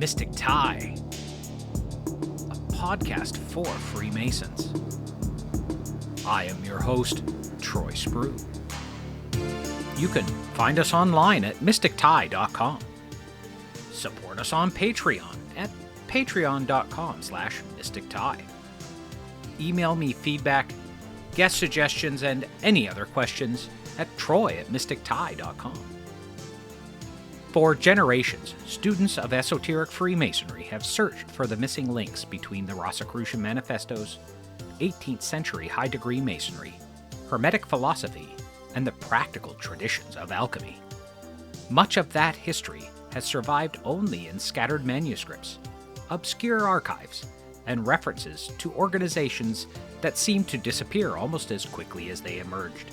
Mystic Tie, a podcast for Freemasons. I am your host, Troy Sprue. You can find us online at mystictie.com. Support us on Patreon at patreon.com/mystictie. Email me feedback, guest suggestions, and any other questions at troy@mystictie.com. For generations, students of esoteric Freemasonry have searched for the missing links between the Rosicrucian manifestos, 18th century high-degree Masonry, Hermetic philosophy, and the practical traditions of alchemy. Much of that history has survived only in scattered manuscripts, obscure archives, and references to organizations that seem to disappear almost as quickly as they emerged.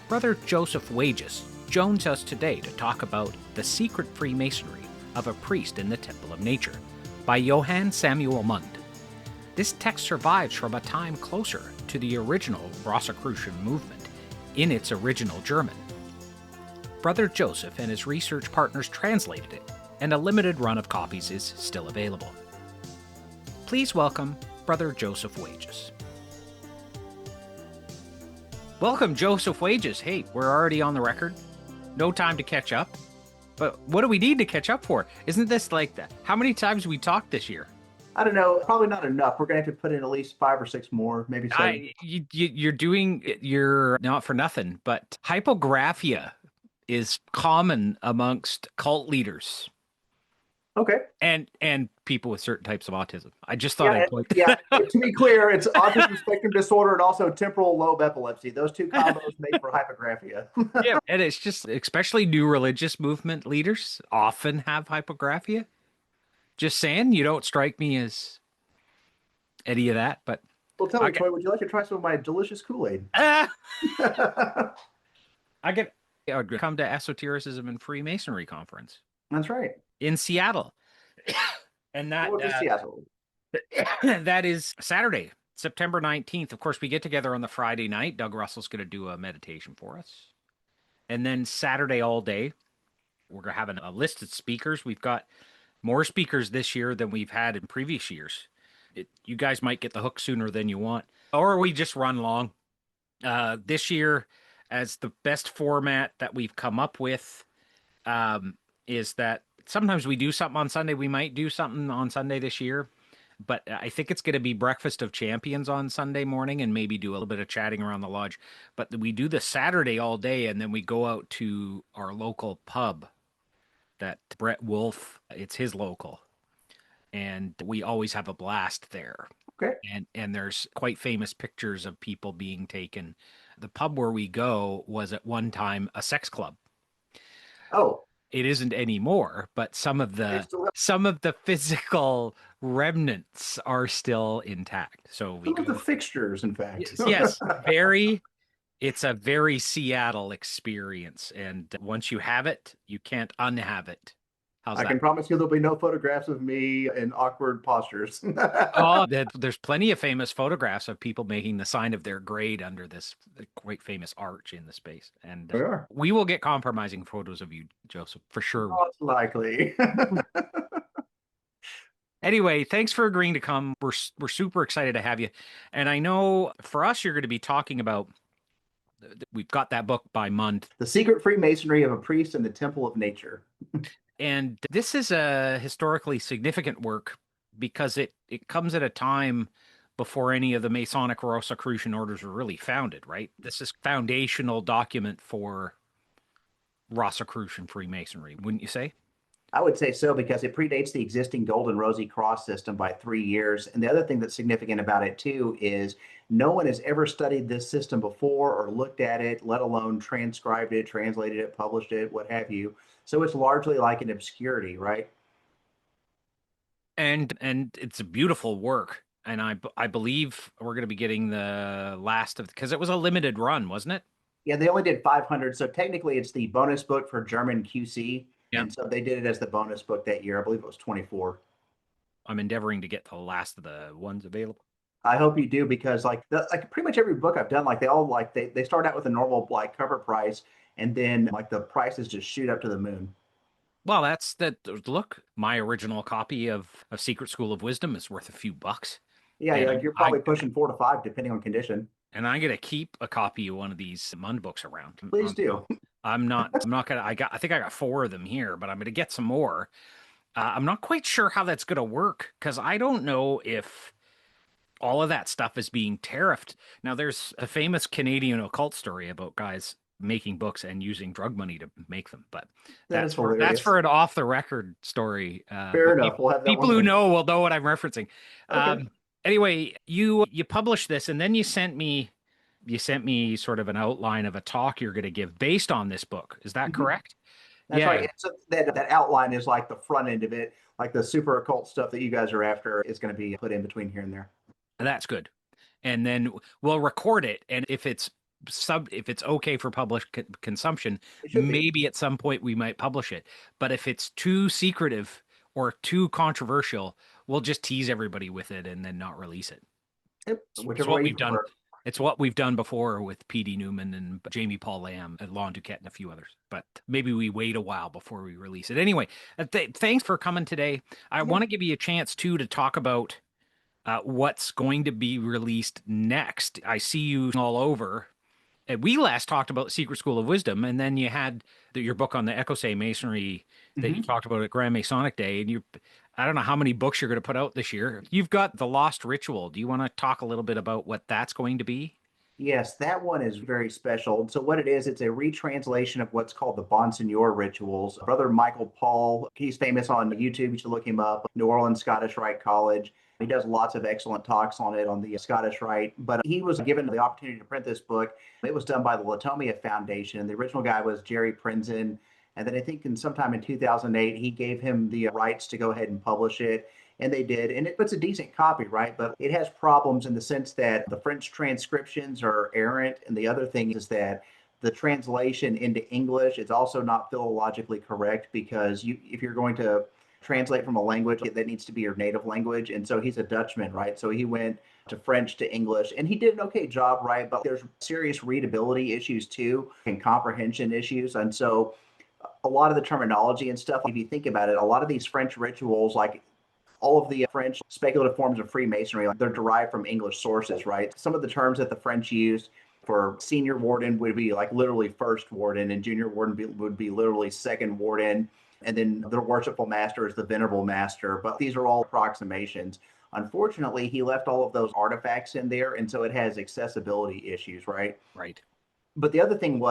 Brother Josef Wages joins us today to talk about The Secret Freemasonry of a Priest in the Temple of Nature by Johann Samuel Mund. This text survives from a time closer to the original Rosicrucian movement in its original German. Brother Joseph and his research partners translated it, and a limited run of copies is still available. Please welcome Brother Josef Wages. Welcome, Josef Wages. Hey, we're already on the record. No time to catch up. But what do we need to catch up for? Isn't this like that? How many times we talked this year? I don't know. Probably not enough. We're going to have to put in at least 5 or 6 more, maybe 7. You're not for nothing, but hypographia is common amongst cult leaders. Okay. And people with certain types of autism. I just thought I'd point that out. To be clear, it's autism spectrum disorder and also temporal lobe epilepsy. Those two combos make for hypographia. Yeah, and it's just, especially new religious movement leaders often have hypographia. Just saying, you don't strike me as any of that, but... Well, tell me, Troy, would you like to try some of my delicious Kool-Aid? I would come to Esotericism and Freemasonry Conference. That's right. In Seattle. And that Seattle. That is Saturday, September 19th. Of course, we get together on the Friday night. Doug Russell's going to do a meditation for us. And then Saturday all day, we're going to have a list of speakers. We've got more speakers this year than we've had in previous years. You guys might get the hook sooner than you want, or we just run long. This year, as the best format that we've come up with, is that sometimes we do something on Sunday. We might do something on Sunday this year, but I think it's going to be Breakfast of Champions on Sunday morning and maybe do a little bit of chatting around the lodge. But we do the Saturday all day, and then we go out to our local pub that Brett Wolf, it's his local. And we always have a blast there. Okay. And there's quite famous pictures of people being taken. The pub where we go was at one time a sex club. Oh. It isn't anymore, but some of the physical remnants are still intact. So some of the fixtures, in fact. Yes, it's a very Seattle experience, and once you have it, you can't unhave it. I can promise you there'll be no photographs of me in awkward postures. There's plenty of famous photographs of people making the sign of their grade under this quite famous arch in the space. And we will get compromising photos of you, Joseph, for sure. Most likely. Anyway, thanks for agreeing to come. We're super excited to have you. And I know for us, you're going to be talking about, we've got that book by Mund. The Secret Freemasonry of a Priest in the Temple of Nature. And this is a historically significant work because it comes at a time before any of the Masonic Rosicrucian orders were really founded, right? This is foundational document for Rosicrucian Freemasonry, wouldn't you say? I would say so, because it predates the existing Golden Rosy Cross system by 3 years. And the other thing that's significant about it, too, is no one has ever studied this system before or looked at it, let alone transcribed it, translated it, published it, what have you. So it's largely like an obscurity, right? And it's a beautiful work. And I believe we're going to be getting the last of, because it was a limited run, wasn't it? Yeah, they only did 500. So technically it's the bonus book for German QC. Yeah. And so they did it as the bonus book that year. I believe it was 24. I'm endeavoring to get the last of the ones available. I hope you do, because like pretty much every book I've done, like they all they start out with a normal cover price, and then the prices just shoot up to the moon. Well, that's that. Look, my original copy of Secret School of Wisdom is worth a few bucks, Yeah, and you're probably pushing 4 to 5, depending on condition. I'm gonna keep a copy of one of these Mund books around. Please do. I'm not gonna. I think I got four of them here, but I'm gonna get some more. I'm not quite sure how that's gonna work because I don't know if all of that stuff is being tariffed. Now, there's a famous Canadian occult story about guys making books and using drug money to make them, but That is that's hilarious. for an off the record story. Fair But enough. We'll have that people one who later. know will know what I'm referencing. Okay. Anyway, you published this, and then you sent me sort of an outline of a talk you're going to give based on this book. Is that Mhm. correct? That's Yeah, right. So that outline is like the front end of it, like the super occult stuff that you guys are after is going to be put in between here and there. that's good. And then we'll record it, and if it's okay for public consumption, It should be. maybe at some point we might publish it. But if it's too secretive or too controversial, we'll just tease everybody with it and then not release it. Yep. It's Whichever what way you we've done. prefer. It's what we've done before with P.D. Newman and Jamie Paul Lamb and Lon Duquette and a few others. But maybe we wait a while before we release it. Anyway, thanks for coming today. I Yeah. want to give you a chance too to talk about what's going to be released next. I see you all over. And we last talked about Secret School of Wisdom, and then you had your book on the Ecosse Masonry that you Mhm. talked about at Grand Masonic Day. And I don't know how many books you're going to put out this year. You've got The Lost Ritual. Do you want to talk a little bit about what that's going to be? Yes, that one is very special. So what it is, it's a retranslation of what's called the Bonsignor rituals. Brother Michael Paul, he's famous on YouTube. You should look him up. New Orleans Scottish Rite College. He does lots of excellent talks on it on the Scottish Rite. But he was given the opportunity to print this book. It was done by the Latomia Foundation. The original guy was Jerry Prinzen. And then I think sometime in 2008, he gave him the rights to go ahead and publish it, and they did. And it's a decent copy, right? But it has problems in the sense that the French transcriptions are errant, and the other thing is that the translation into English is also not philologically correct because if you're going to translate from a language that needs to be your native language, and so he's a Dutchman, right? So he went to French to English, and he did an okay job, right? But there's serious readability issues too, and comprehension issues, and so a lot of the terminology and stuff, if you think about it, a lot of these French rituals, like all of the French speculative forms of Freemasonry, like they're derived from English sources, right? Some of the terms that the French used for senior warden would be like literally first warden, and junior warden would be literally second warden. And then the worshipful master is the venerable master. But these are all approximations. Unfortunately, he left all of those artifacts in there, and so it has accessibility issues, right? Right. But the other thing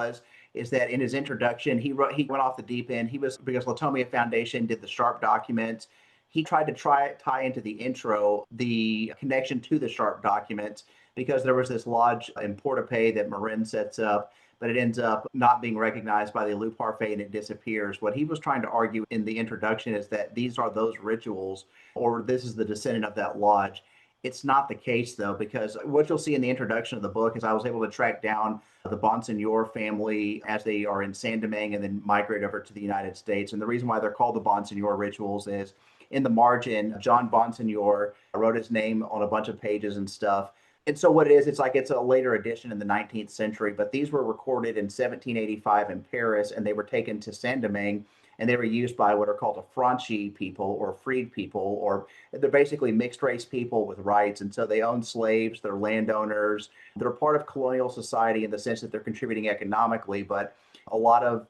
is that in his introduction, he went off the deep end. He was because Latomia Foundation did the Sharp documents. He tried to tie into the intro the connection to the Sharp documents because there was this lodge in Port-au-Paix that Marin sets up, but it ends up not being recognized by the Loup Parfait and it disappears. What he was trying to argue in the introduction is that these are those rituals, or this is the descendant of that lodge. It's not the case though, because what you'll see in the introduction of the book is I was able to track down the Bonsignor family as they are in Saint Domingue and then migrate over to the United States. And the reason why they're called the Bonsignor rituals is in the margin, John Bonsignor wrote his name on a bunch of pages and stuff. And so what it is, it's like it's a later edition in the 19th century, but these were recorded in 1785 in Paris, and they were taken to Saint Domingue, and they were used by what are called a Franchi people or freed people, or they're basically mixed race people with rights. And so they own slaves, they're landowners, they're part of colonial society in the sense that they're contributing economically, but a lot of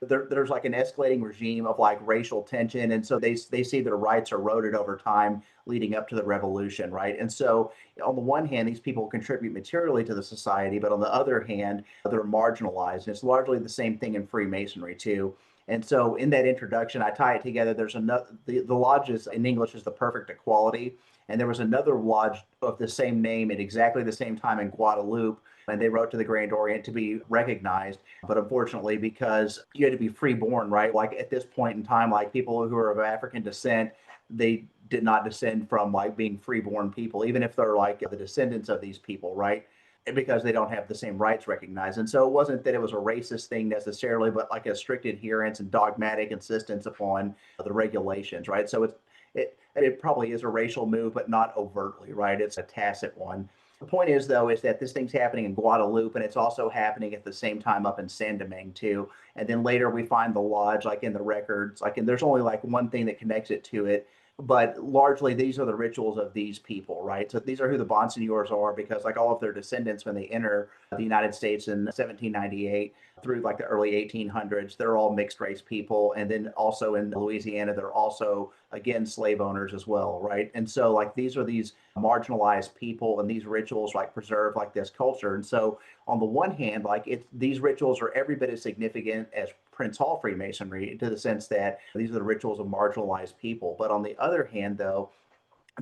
there's like an escalating regime of like racial tension, and so they see their rights eroded over time leading up to the revolution, right? And so on the one hand, these people contribute materially to the society, but on the other hand, they're marginalized. And it's largely the same thing in Freemasonry too. And so in that introduction, I tie it together. There's another the lodges in English is the perfect equality, and there was another lodge of the same name at exactly the same time in Guadeloupe, and they wrote to the Grand Orient to be recognized. But unfortunately, because you had to be freeborn, right? Like at this point in time, like people who are of African descent, they did not descend from like being freeborn people, even if they're like the descendants of these people, right? Because they don't have the same rights recognized. And so it wasn't that it was a racist thing necessarily, but like a strict adherence and dogmatic insistence upon the regulations, right? So it probably is a racial move, but not overtly, right? It's a tacit one. The point is, though, is that this thing's happening in Guadeloupe, and it's also happening at the same time up in Saint-Domingue too. And then later we find the lodge, like in the records, like, and there's only like one thing that connects it to it. But largely, these are the rituals of these people, right? So these are who the Bonsignors are, because like all of their descendants, when they enter the United States in 1798 through like the early 1800s, they're all mixed race people. And then also in Louisiana, they're also, again, slave owners as well, right? And so like these are these marginalized people, and these rituals like preserve like this culture. And so on the one hand, like these rituals are every bit as significant as Prince Hall Freemasonry, to the sense that these are the rituals of marginalized people. But on the other hand, though,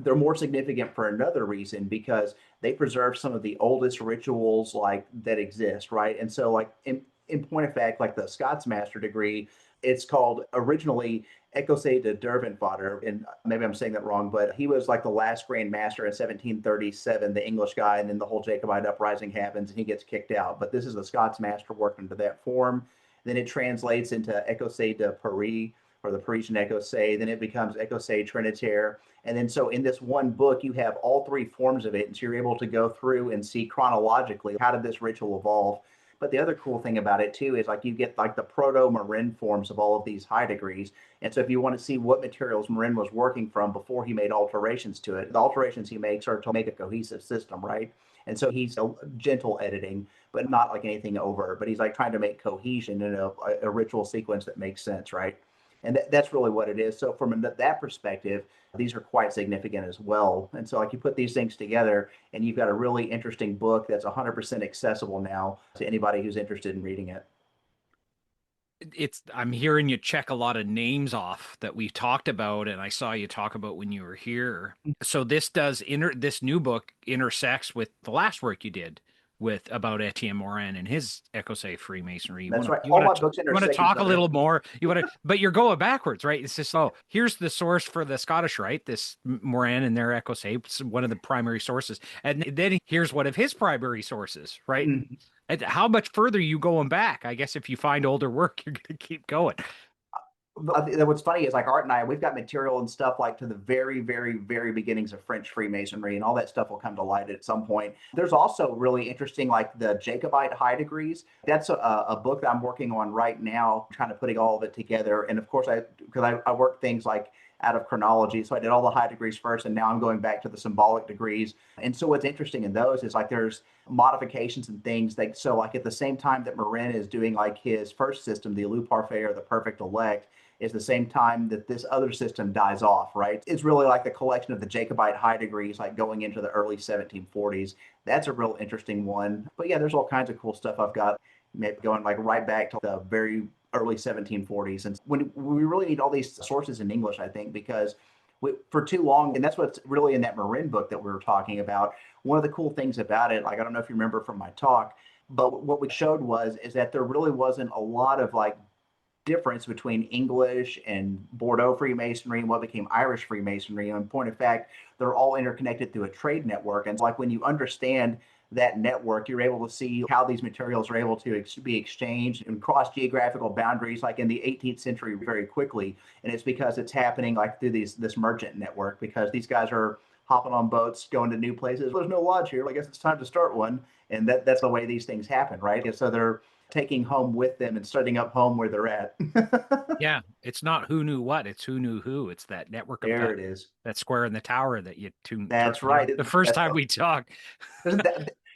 they're more significant for another reason, because they preserve some of the oldest rituals like that exist, right? And so like in point of fact, like the Scots Master degree, it's called originally Écossais de Derwentvater, and maybe I'm saying that wrong, but he was like the last Grand Master in 1737, the English guy, and then the whole Jacobite uprising happens and he gets kicked out. But this is the Scots Master worked into that form. Then it translates into Écossais de Paris, or the Parisian Écossais. Then it becomes Écossais Trinitaire. And then so in this one book, you have all three forms of it. And so you're able to go through and see chronologically how did this ritual evolve. But the other cool thing about it too is like you get like the proto-Marin forms of all of these high degrees. And so if you want to see what materials Marin was working from before he made alterations to it, the alterations he makes are to make a cohesive system, right? And so he's a gentle editing, but not like anything over. But he's like trying to make cohesion in a ritual sequence that makes sense, right? And that's really what it is. So from that perspective, these are quite significant as well. And so like you put these things together and you've got a really interesting book that's 100% accessible now to anybody who's interested in reading it. I'm hearing you check a lot of names off that we talked about, and I saw you talk about when you were here. So this this new book intersects with the last work you did with about Étienne Morin and his Écossais Freemasonry. That's right. All my books You want to intersect talk each a other. little more? But you're going backwards, right? It's just, oh, here's the source for the Scottish Rite, this Morin and their Écossais, one of the primary sources, and then here's one of his primary sources, right? Mhm. And how much further are you going back? I guess if you find older work, you're going to keep going. What's funny is like Art and I, we've got material and stuff like to the very, very, very beginnings of French Freemasonry, and all that stuff will come to light at some point. There's also really interesting, like the Jacobite high degrees. That's a book that I'm working on right now, trying to putting all of it together. And of course, because I work things like out of chronology. So I did all the high degrees first, and now I'm going back to the symbolic degrees. And so what's interesting in those is like there's modifications and things like, so like at the same time that Marin is doing like his first system, the Élu Parfait or the Perfect Elect, is the same time that this other system dies off, right? It's really like the collection of the Jacobite high degrees, like going into the early 1740s. That's a real interesting one. But yeah, there's all kinds of cool stuff I've got, maybe going like right back to the very early 1740s. And when we really need all these sources in English, I think, because for too long, and that's what's really in that Marin book that we were talking about. One of the cool things about it, like I don't know if you remember from my talk, but what we showed is that there really wasn't a lot of like difference between English and Bordeaux Freemasonry and what became Irish Freemasonry. And in point of fact, they're all interconnected through a trade network. And like when you understand that network, you're able to see how these materials are able to be exchanged and cross geographical boundaries, like in the 18th century, very quickly. And it's because it's happening like through this merchant network, because these guys are hopping on boats, going to new places. There's no lodge here. I guess it's time to start one. And that's the way these things happen, right? And so they're taking home with them and setting up home where they're at. Yeah, it's not who knew what, it's who knew who. It's that network of There it is. that square in the tower that you tuned. That's right. The first time we talked.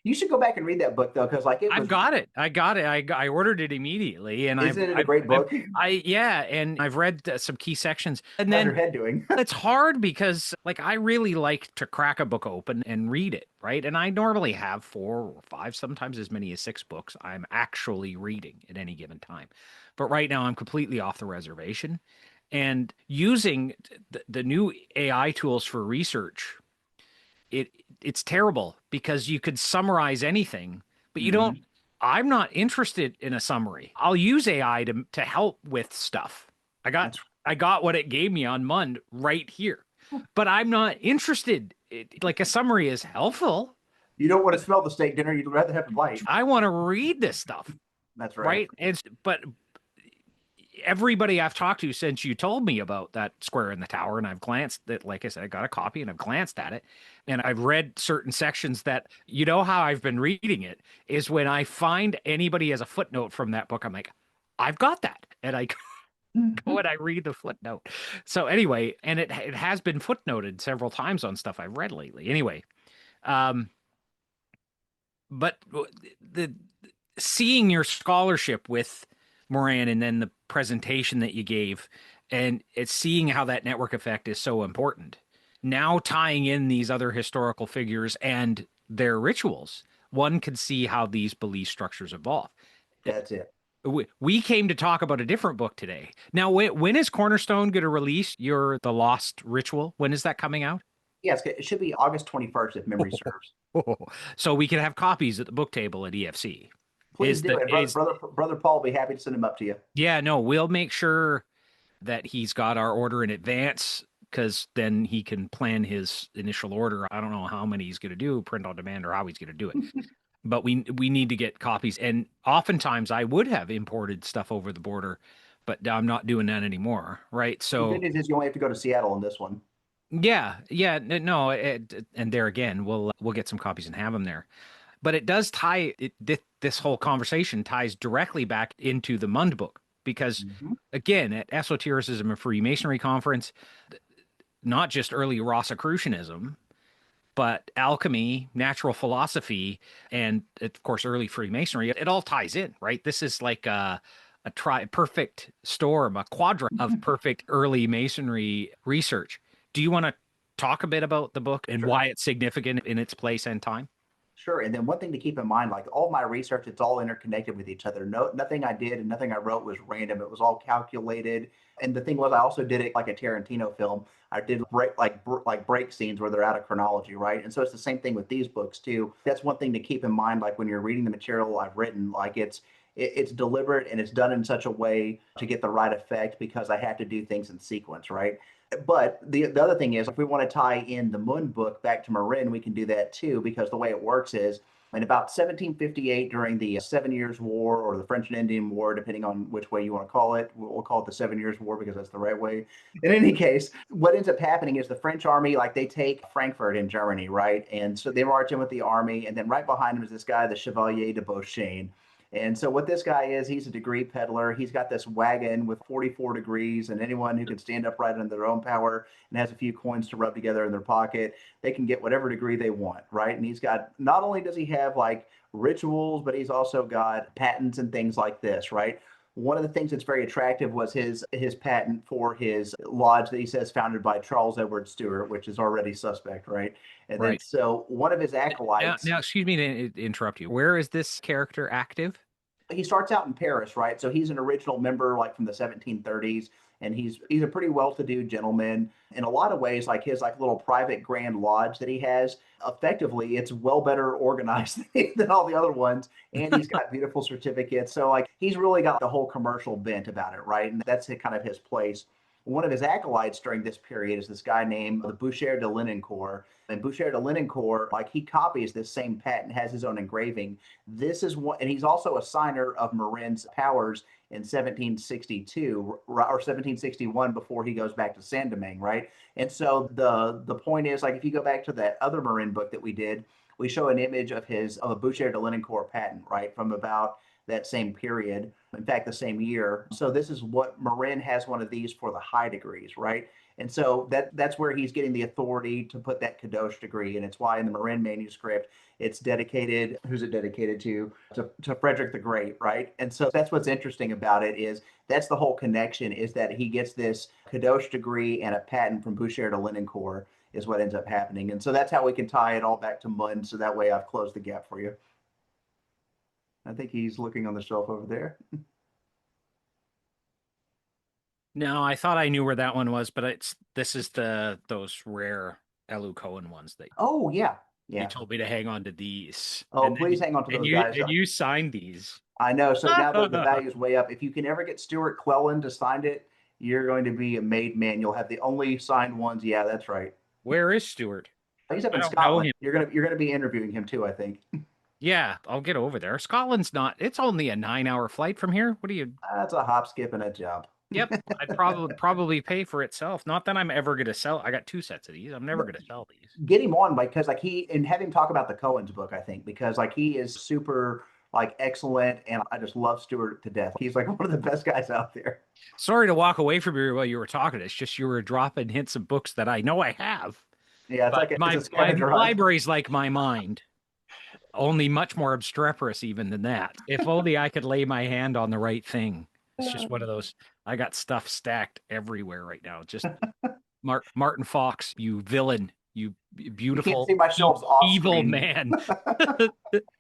You should go back and read that book though, because like I've got it. I ordered it immediately, and isn't it a great book? Yeah, and I've read some key sections. And How's then your head doing? it's hard because like I really like to crack a book open and read it, right? And I normally have 4 or 5, sometimes as many as 6 books I'm actually reading at any given time. But right now I'm completely off the reservation, and using the new AI tools for research, it's terrible because you could summarize anything, but you don't. I'm not interested in a summary. I'll use AI to help with stuff. I got what it gave me on Mund right here, but I'm not interested. Like a summary is helpful. You don't want to smell the steak dinner. You'd rather have a bite. I want to read this stuff. That's right. Right. But everybody I've talked to since you told me about that square in the tower, and I've glanced at, like I said, I got a copy and I've glanced at it, and I've read certain sections that, you know, how I've been reading it is when I find anybody as a footnote from that book, I'm like, I've got that. And I go and I read the footnote. So anyway, and it has been footnoted several times on stuff I've read lately. Anyway, um, but the seeing your scholarship with Morin and then the presentation that you gave, and it's seeing how that network effect is so important. Now tying in these other historical figures and their rituals, one can see how these belief structures evolve. That's it. We came to talk about a different book today. Now, when is Cornerstone going to release The Lost Ritual? When is that coming out? Yes, it should be August 21st if memory serves. So we can have copies at the book table at EFC. Please do it. Brother Paul will be happy to send them up to you. Yeah, no, we'll make sure that he's got our order in advance, because then he can plan his initial order. I don't know how many he's going to do, print on demand, or how he's going to do it. But we need to get copies. And oftentimes I would have imported stuff over the border, but I'm not doing that anymore, right? So the good news is you only have to go to Seattle in this one. Yeah, no, and there again, we'll get some copies and have them there. But it does tie this whole conversation ties directly back into the Mund book, because again, at Esotericism and Freemasonry conference, not just early Rosicrucianism, but alchemy, natural philosophy, and of course early Freemasonry, it all ties in, right? This is like a perfect storm, a quadrant of perfect early Masonry research. Do you want to talk a bit about the book and why it's significant in its place and time? Sure. And then one thing to keep in mind, like all my research, it's all interconnected with each other. Nothing I did and nothing I wrote was random. It was all calculated. And the thing was, I also did it like a Tarantino film. I did break scenes where they're out of chronology, right? And so it's the same thing with these books too. That's one thing to keep in mind, like when you're reading the material I've written, like it's deliberate and it's done in such a way to get the right effect, because I had to do things in sequence, right? But the other thing is, if we want to tie in the Mund book back to Morin, we can do that too, because the way it works is in about 1758, during the 7 Years' War or the French and Indian War, depending on which way you want to call it, we'll call it the 7 Years' War because that's the right way. In any case, what ends up happening is the French army, like they take Frankfurt in Germany, right? And so they march in with the army, and then right behind them is this guy, the Chevalier de Beauchêne. And so what this guy is, he's a degree peddler. He's got this wagon with 44 degrees, and anyone who can stand upright under their own power and has a few coins to rub together in their pocket, they can get whatever degree they want, right? And he's got, not only does he have like rituals, but he's also got patents and things like this, right? One of the things that's very attractive was his patent for his lodge that he says founded by Charles Edward Stuart, which is already suspect, right? And then so one of his acolytes. Now, excuse me to interrupt you. Where is this character active? He starts out in Paris, right? So he's an original member, like from the 1730s, and he's a pretty well-to-do gentleman. In a lot of ways, like his like little private grand lodge that he has, effectively, it's well better organized than all the other ones, and he's got beautiful certificates. So like he's really got the whole commercial bent about it, right? And that's kind of his place. One of his acolytes during this period is this guy named the Bouchère de Lennoncourt. And Bouchère de Lennoncourt, like he copies this same patent, has his own engraving. This is what, and he's also a signer of Morin's powers in 1762 or 1761 before he goes back to Saint-Domingue, right? And so the point is, like if you go back to that other Morin book that we did, we show an image of a Bouchère de Lennoncourt patent, right, from about that same period, in fact, the same year. So this is what Morin has, one of these for the high degrees, right? And so that's where he's getting the authority to put that Kadosh degree. And it's why in the Morin manuscript, it's dedicated, who's it dedicated to Frederick the Great, right? And so that's what's interesting about it, is that's the whole connection, is that he gets this Kadosh degree and a patent from Bouchère de Lennoncourt is what ends up happening. And so that's how we can tie it all back to Mund. So that way I've closed the gap for you. I think he's looking on the shelf over there. No, I thought I knew where that one was, but this is those rare Elu Cohen ones that. Oh yeah, yeah. You told me to hang on to these. Oh, please hang on to those guys. And you signed these. I know. So now the value is way up. If you can ever get Stuart Clellan to sign it, you're going to be a made man. You'll have the only signed ones. Yeah, that's right. Where is Stuart? He's up in Scotland. You're gonna be interviewing him too, I think. Yeah, I'll get over there. Scotland's not, it's only a 9-hour flight from here. What do you, That's a hop, skip, and a jump. yep, I'd probably pay for itself. Not that I'm ever going to sell. I got 2 sets of these. I'm never going to sell these. Get him on because like he and have him talk about the Cohen's book, I think, because like he is super like excellent and I just love Stuart to death. He's like one of the best guys out there. Sorry to walk away from you while you were talking. It's just you were dropping hints of books that I know I have. Yeah, it's But like it's my a scavenger hunt. library's like my mind, only much more obstreperous even than that. If only I could lay my hand on the right thing. It's just one of those. I got stuff stacked everywhere right now. Just Martin Fox, you villain, you You can't beautiful see my shelves off evil screen. man.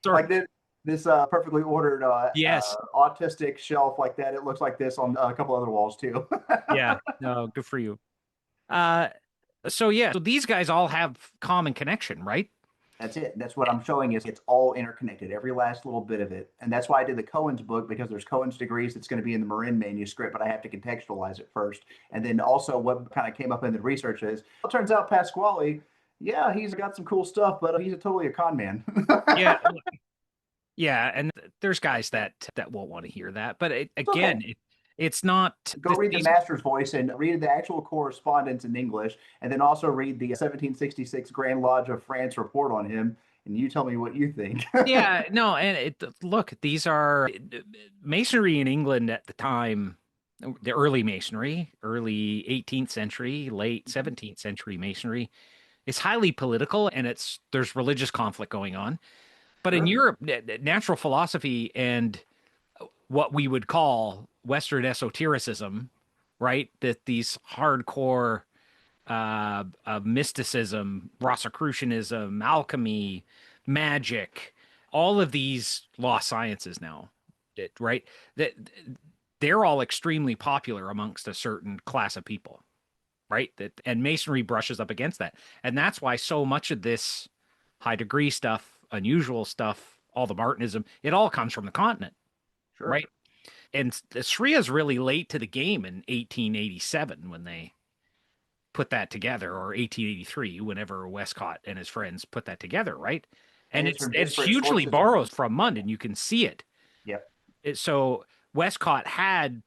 Like this perfectly ordered Yes. autistic shelf like that. It looks like this on a couple other walls too. Yeah. No, good for you. So yeah, so these guys all have common connection, right? That's it. That's what I'm showing is it's all interconnected, every last little bit of it. And that's why I did the Cohen's book because there's Cohen's degrees that's going to be in the Marin manuscript, but I have to contextualize it first. And then also what kind of came up in the research is, it turns out Pasquale, yeah, he's got some cool stuff, but he's totally a con man. Yeah. Yeah, and there's guys that won't want to hear that. But again, okay. it's not. Go read the master's voice and read the actual correspondence in English, and then also read the 1766 Grand Lodge of France report on him, and you tell me what you think. Yeah, no, and look, these are masonry in England at the time, the early masonry, early 18th century, late 17th century masonry is highly political, and there's religious conflict going on. But in Sure. Europe, natural philosophy and what we would call Western esotericism, right? That these hardcore mysticism, Rosicrucianism, alchemy, magic, all of these lost sciences now, right? That they're all extremely popular amongst a certain class of people, right? That and masonry brushes up against that, and that's why so much of this high degree stuff, unusual stuff, all the Martinism, it all comes from the continent, Sure. right? And Sria's really late to the game in 1887 when they put that together, or 1883, whenever Westcott and his friends put that together, right? And it's from it's disparate hugely sources. borrowed from Mund, and you can see it. Yep. So Westcott had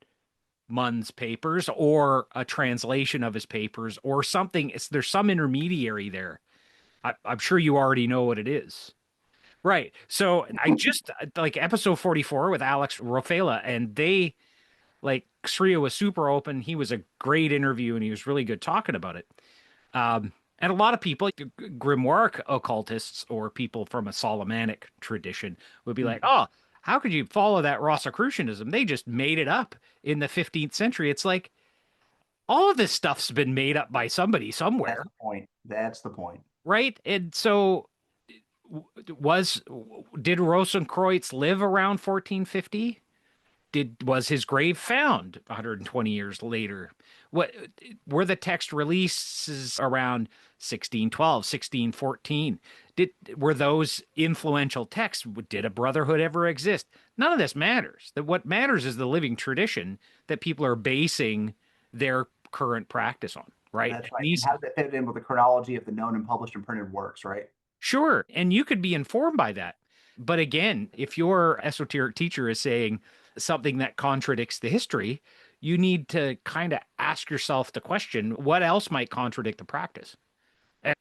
Mund's papers or a translation of his papers or something. There's some intermediary there. I'm sure you already know what it is. Right. So I just like episode 44 with Alex Rofela, and they like Sria was super open. He was a great interview and he was really good talking about it. And a lot of people, like grimoire occultists or people from a Solomonic tradition, would be like, oh, how could you follow that Rosicrucianism? They just made it up in the 15th century. It's like all of this stuff's been made up by somebody somewhere. That's the point. That's the point. Right. And so did Rosenkreutz live around 1450? Was his grave found 120 years later? What were the text releases around 1612, 1614? Were those influential texts? Did a brotherhood ever exist? None of this matters. That what matters is the living tradition that people are basing their current practice on, right? That's right. And how does that fit in with the chronology of the known and published and printed works, right? Sure, and you could be informed by that. But again, if your esoteric teacher is saying something that contradicts the history, you need to kind of ask yourself the question, what else might contradict the practice?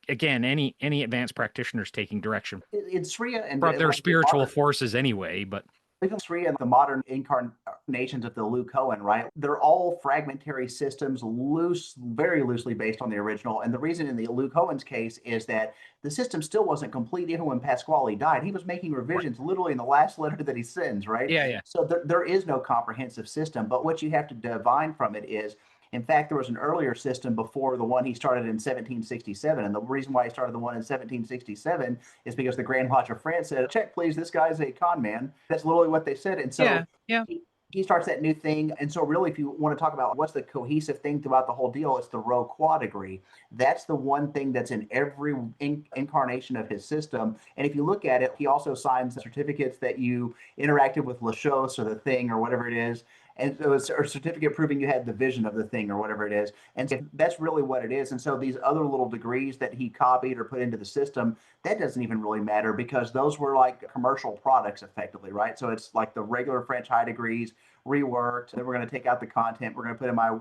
Again, any advanced practitioners taking direction It's Sria and from their like spiritual modern, forces anyway, but even Sria and the modern incarnations of the Lou Cohen, right? They're all fragmentary systems, very loosely based on the original. And the reason in the Lou Cohen's case is that the system still wasn't complete even when Pasquale died. He was making revisions literally in the last letter that he sends, right? yeah. So there is no comprehensive system. But what you have to divine from it is, in fact, there was an earlier system before the one he started in 1767. And the reason why he started the one in 1767 is because the Grand Lodge of France said, check, please, this guy's a con man. That's literally what they said. And so yeah. He starts that new thing. And so really, if you want to talk about what's the cohesive thing throughout the whole deal, it's the Rho quadrigree. That's the one thing that's in every incarnation of his system. And if you look at it, he also signs certificates that you interacted with La Chose or the thing or whatever it is. And so it's a certificate proving you had the vision of the thing or whatever it is. And so that's really what it is. And so these other little degrees that he copied or put into the system, that doesn't even really matter because those were like commercial products effectively, right? So it's like the regular French high degrees reworked. Then we're going to take out the content. We're going to put in my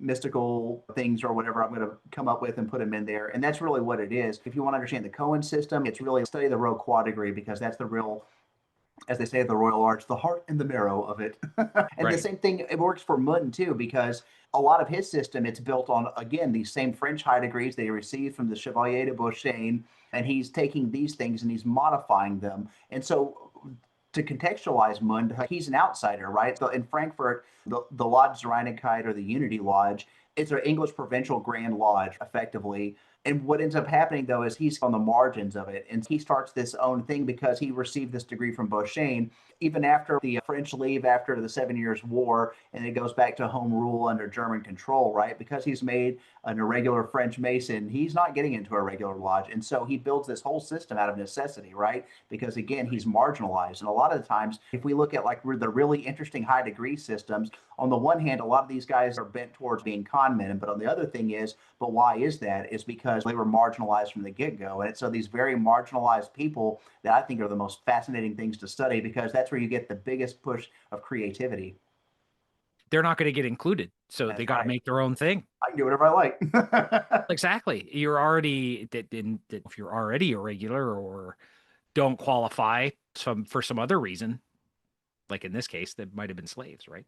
mystical things or whatever I'm going to come up with and put them in there. And that's really what it is. If you want to understand the Cohen system, it's really study the Royal Quad degree because that's the real, as they say at the Royal Arch, the heart and the marrow of it. And the Right. same thing, it works for Mund too, because a lot of his system, it's built on, again, these same French high degrees they received from the Chevalier de Beauchêne. And he's taking these things and he's modifying them. And so to contextualize Mund, he's an outsider, right? So in Frankfurt, the Lodge Reinigkeit or the Unity Lodge, it's an English provincial Grand Lodge, effectively. And what ends up happening though is he's on the margins of it, and he starts this own thing because he received this degree from Beauchesne. Even after the French leave after the 7 Years' War, and it goes back to home rule under German control, right? Because he's made an irregular French Mason, he's not getting into a regular lodge, and so he builds this whole system out of necessity, right? Because again, he's marginalized, and a lot of the times, if we look at like the really interesting high degree systems, on the one hand, a lot of these guys are bent towards being con men, but on the other thing is, but why is that? Is because they were marginalized from the get-go. And so these very marginalized people that I think are the most fascinating things to study because that's where you get the biggest push of creativity. They're not going to get included, so they That's got to right. make their own thing. I can do whatever I like. Exactly. You're already if you're already irregular or don't qualify for some other reason, like in this case, that might have been slaves, right?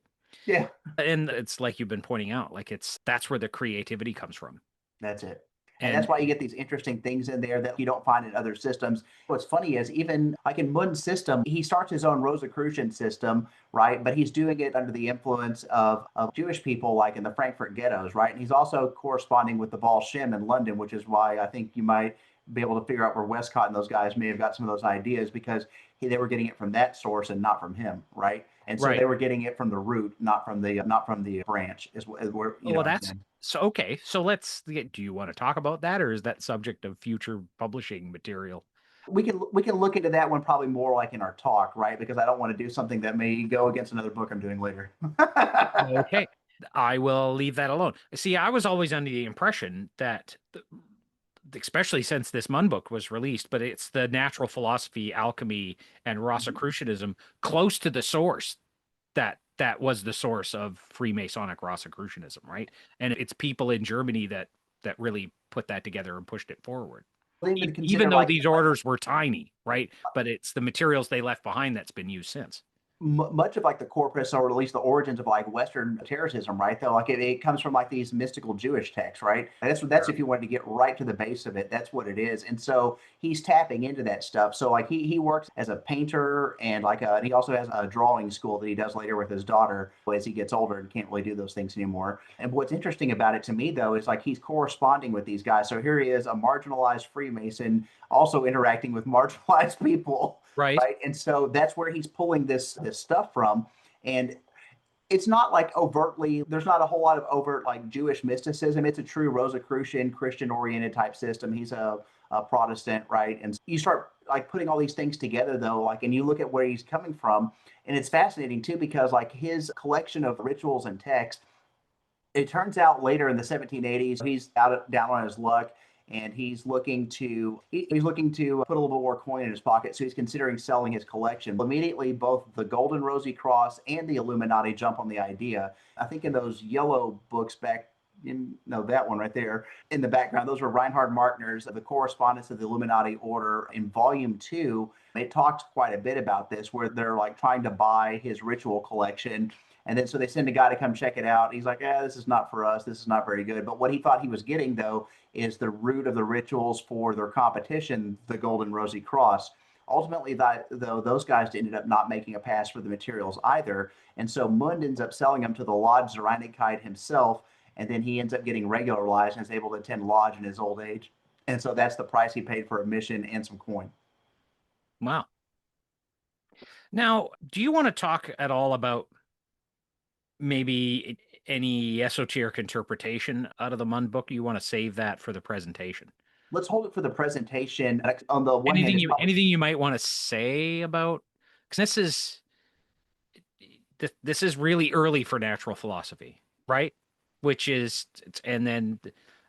Yeah, And it's like you've been pointing out, like that's where the creativity comes from. that's it. And that's And why you get these interesting things in there that you don't find in other systems. What's funny is even like in Mund's system, he starts his own Rosicrucian system, right? But he's doing it under the influence of Jewish people like in the Frankfurt ghettos, right? And he's also corresponding with the Baal Shem in London, which is why I think you might be able to figure out where Westcott and those guys may have got some of those ideas because they were getting it from that source and not from him, right? And so they right. were getting it from the root, not from the branch, is where you know Well, what I'm that's saying. so okay. So do you want to talk about that, or is that subject of future publishing material? We can look into that one probably more like in our talk, right? Because I don't want to do something that may go against another book I'm doing later. Okay. I will leave that alone. See, I was always under the impression that, especially since this Mun book was released, but it's the natural philosophy, alchemy, and Rosicrucianism close to the source that was the source of Freemasonic Rosicrucianism, right? And it's people in Germany that really put that together and pushed it forward. They even Even consider though like these orders were tiny, right? But it's the materials they left behind that's been used since. much of like the corpus or at least the origins of like Western terrorism, right? Though like it comes from like these mystical Jewish texts, right? And that's Sure. if you wanted to get right to the base of it, that's what it is. And so he's tapping into that stuff. So like he works as a painter and and he also has a drawing school that he does later with his daughter as he gets older and can't really do those things anymore. And what's interesting about it to me though is like he's corresponding with these guys. So here he is, a marginalized Freemason, also interacting with marginalized people, Right. right? And so that's where he's pulling this stuff from. And it's not like overtly, there's not a whole lot of overt like Jewish mysticism. It's a true Rosicrucian Christian oriented type system. He's a Protestant, right? And you start like putting all these things together though, like, and you look at where he's coming from. And it's fascinating too, because like his collection of rituals and texts, it turns out later in the 1780s, he's down on his luck and he's looking to put a little bit more coin in his pocket. So he's considering selling his collection. Immediately, both the Golden Rosy Cross and the Illuminati jump on the idea. I think in those yellow books back in no that one right there in the background, those were Reinhard Markner's The Correspondence of the Illuminati Order in volume 2. It talks quite a bit about this where they're like trying to buy his ritual collection, and then so they send a guy to come check it out. He's like, this is not for us. This is not very good. But what he thought he was getting, though, is the root of the rituals for their competition, the Golden Rosy Cross. Ultimately, though, those guys ended up not making a pass for the materials either. And so Mund ends up selling them to the Lodge Zereinigkeit himself. And then he ends up getting regularized and is able to attend Lodge in his old age. And so that's the price he paid for admission and some coin. Wow. Now, do you want to talk at all about maybe any esoteric interpretation out of the Mun book? You want to save that for the presentation? Let's hold it for the presentation. On the one hand, it's probably Anything you might want to say about, because this is really early for natural philosophy, right? Which is, and then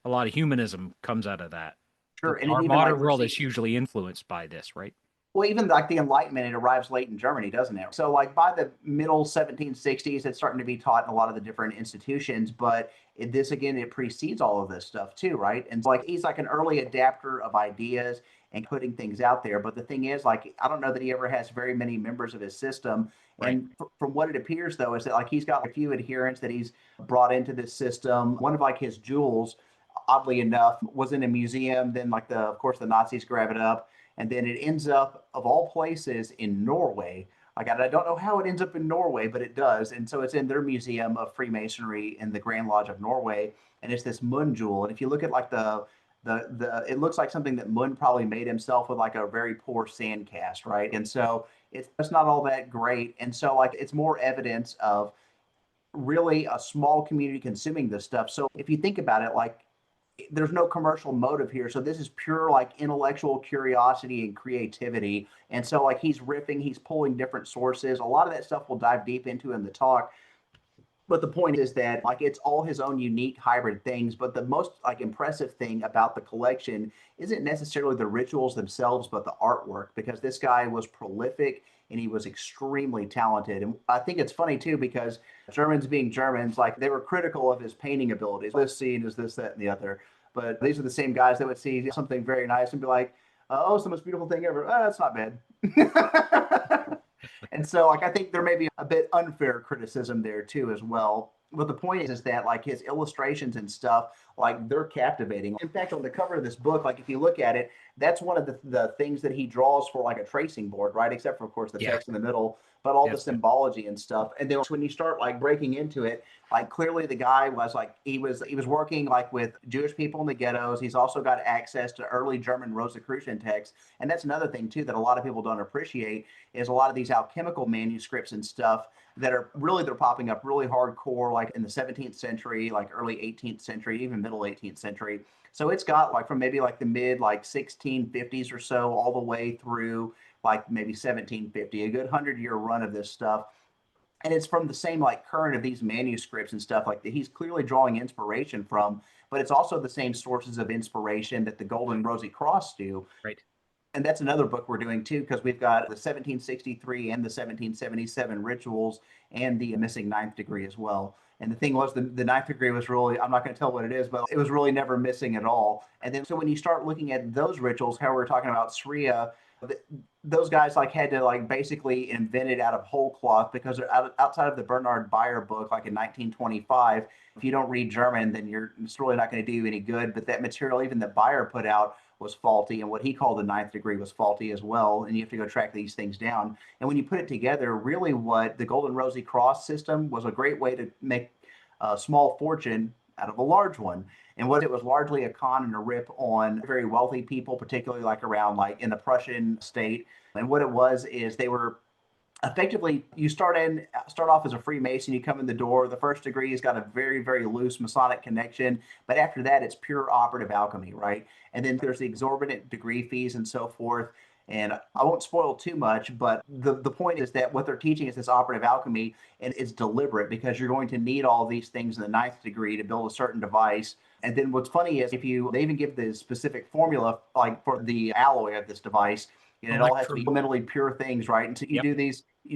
a lot of humanism comes out of that. Sure. And it Our even like modern world is received, hugely influenced by this, right? well, even like the Enlightenment, it arrives late in Germany, doesn't it? So, like by the middle 1760s, it's starting to be taught in a lot of the different institutions. But this again, it precedes all of this stuff too, right? And like he's like an early adapter of ideas and putting things out there. But the thing is, like, I don't know that he ever has very many members of his system. Right. And from what it appears, though, is that like he's got a few adherents that he's brought into this system. One of like his jewels, oddly enough, was in a museum. Then, like of course, the Nazis grab it up, and then it ends up, of all places, in Norway. Like I don't know how it ends up in Norway, but it does, and so it's in their museum of Freemasonry in the Grand Lodge of Norway, and it's this Mund jewel. And if you look at like it looks like something that Mund probably made himself with like a very poor sand cast, right? And so it's not all that great, and so like it's more evidence of really a small community consuming this stuff. So if you think about it, like there's no commercial motive here. So this is pure like intellectual curiosity and creativity. And so like he's riffing, he's pulling different sources. A lot of that stuff we'll dive deep into in the talk. But the point is that like it's all his own unique hybrid things. But the most like impressive thing about the collection isn't necessarily the rituals themselves, but the artwork, because this guy was prolific and he was extremely talented. And I think it's funny too, because Germans being Germans, like they were critical of his painting abilities. This scene is this, that, and the other. But these are the same guys that would see something very nice and be like, oh, it's the most beautiful thing ever. Oh, it's not bad. And so, like, I think there may be a bit unfair criticism there too, as well. But the point is that like his illustrations and stuff, like they're captivating. In fact, on the cover of this book, like if you look at it, that's one of the things that he draws for like a tracing board, right? Except for, of course, the text in the middle, but all the symbology and stuff. And then when you start like breaking into it, like clearly the guy was like he was working like with Jewish people in the ghettos. He's also got access to early German Rosicrucian texts, and that's another thing too that a lot of people don't appreciate is a lot of these alchemical manuscripts and stuff that are really they're popping up really hardcore, like in the 17th century, like early 18th century, even middle 18th century. So it's got like from maybe like the mid like 1650s or so all the way through like maybe 1750, a good 100-year run of this stuff. And it's from the same like current of these manuscripts and stuff like that he's clearly drawing inspiration from, but it's also the same sources of inspiration that the Golden Rosy Cross do. Right. And that's another book we're doing too, because we've got the 1763 and the 1777 rituals and the missing ninth degree as well. And the thing was, the ninth degree was really, I'm not going to tell what it is, but it was really never missing at all. And then, so when you start looking at those rituals, how we're talking about Sriya, those guys like had to like basically invent it out of whole cloth, because they're outside of the Bernard Bayer book, like in 1925. If you don't read German, then it's really not going to do you any good. But that material, even that Bayer put out, was faulty, and what he called the ninth degree was faulty as well. And you have to go track these things down. And when you put it together, really what the Golden Rosy Cross system was a great way to make a small fortune out of a large one. And what it was largely a con and a rip on very wealthy people, particularly like around like in the Prussian state. And what it was is they were effectively, you start off as a Freemason, you come in the door. The first degree has got a very, very loose Masonic connection, but after that, it's pure operative alchemy, right? And then there's the exorbitant degree fees and so forth. And I won't spoil too much, but the point is that what they're teaching is this operative alchemy, and it's deliberate because you're going to need all these things in the ninth degree to build a certain device. And then what's funny is they even give the specific formula like for the alloy of this device, and it all has to be fundamentally pure things, right? And so you do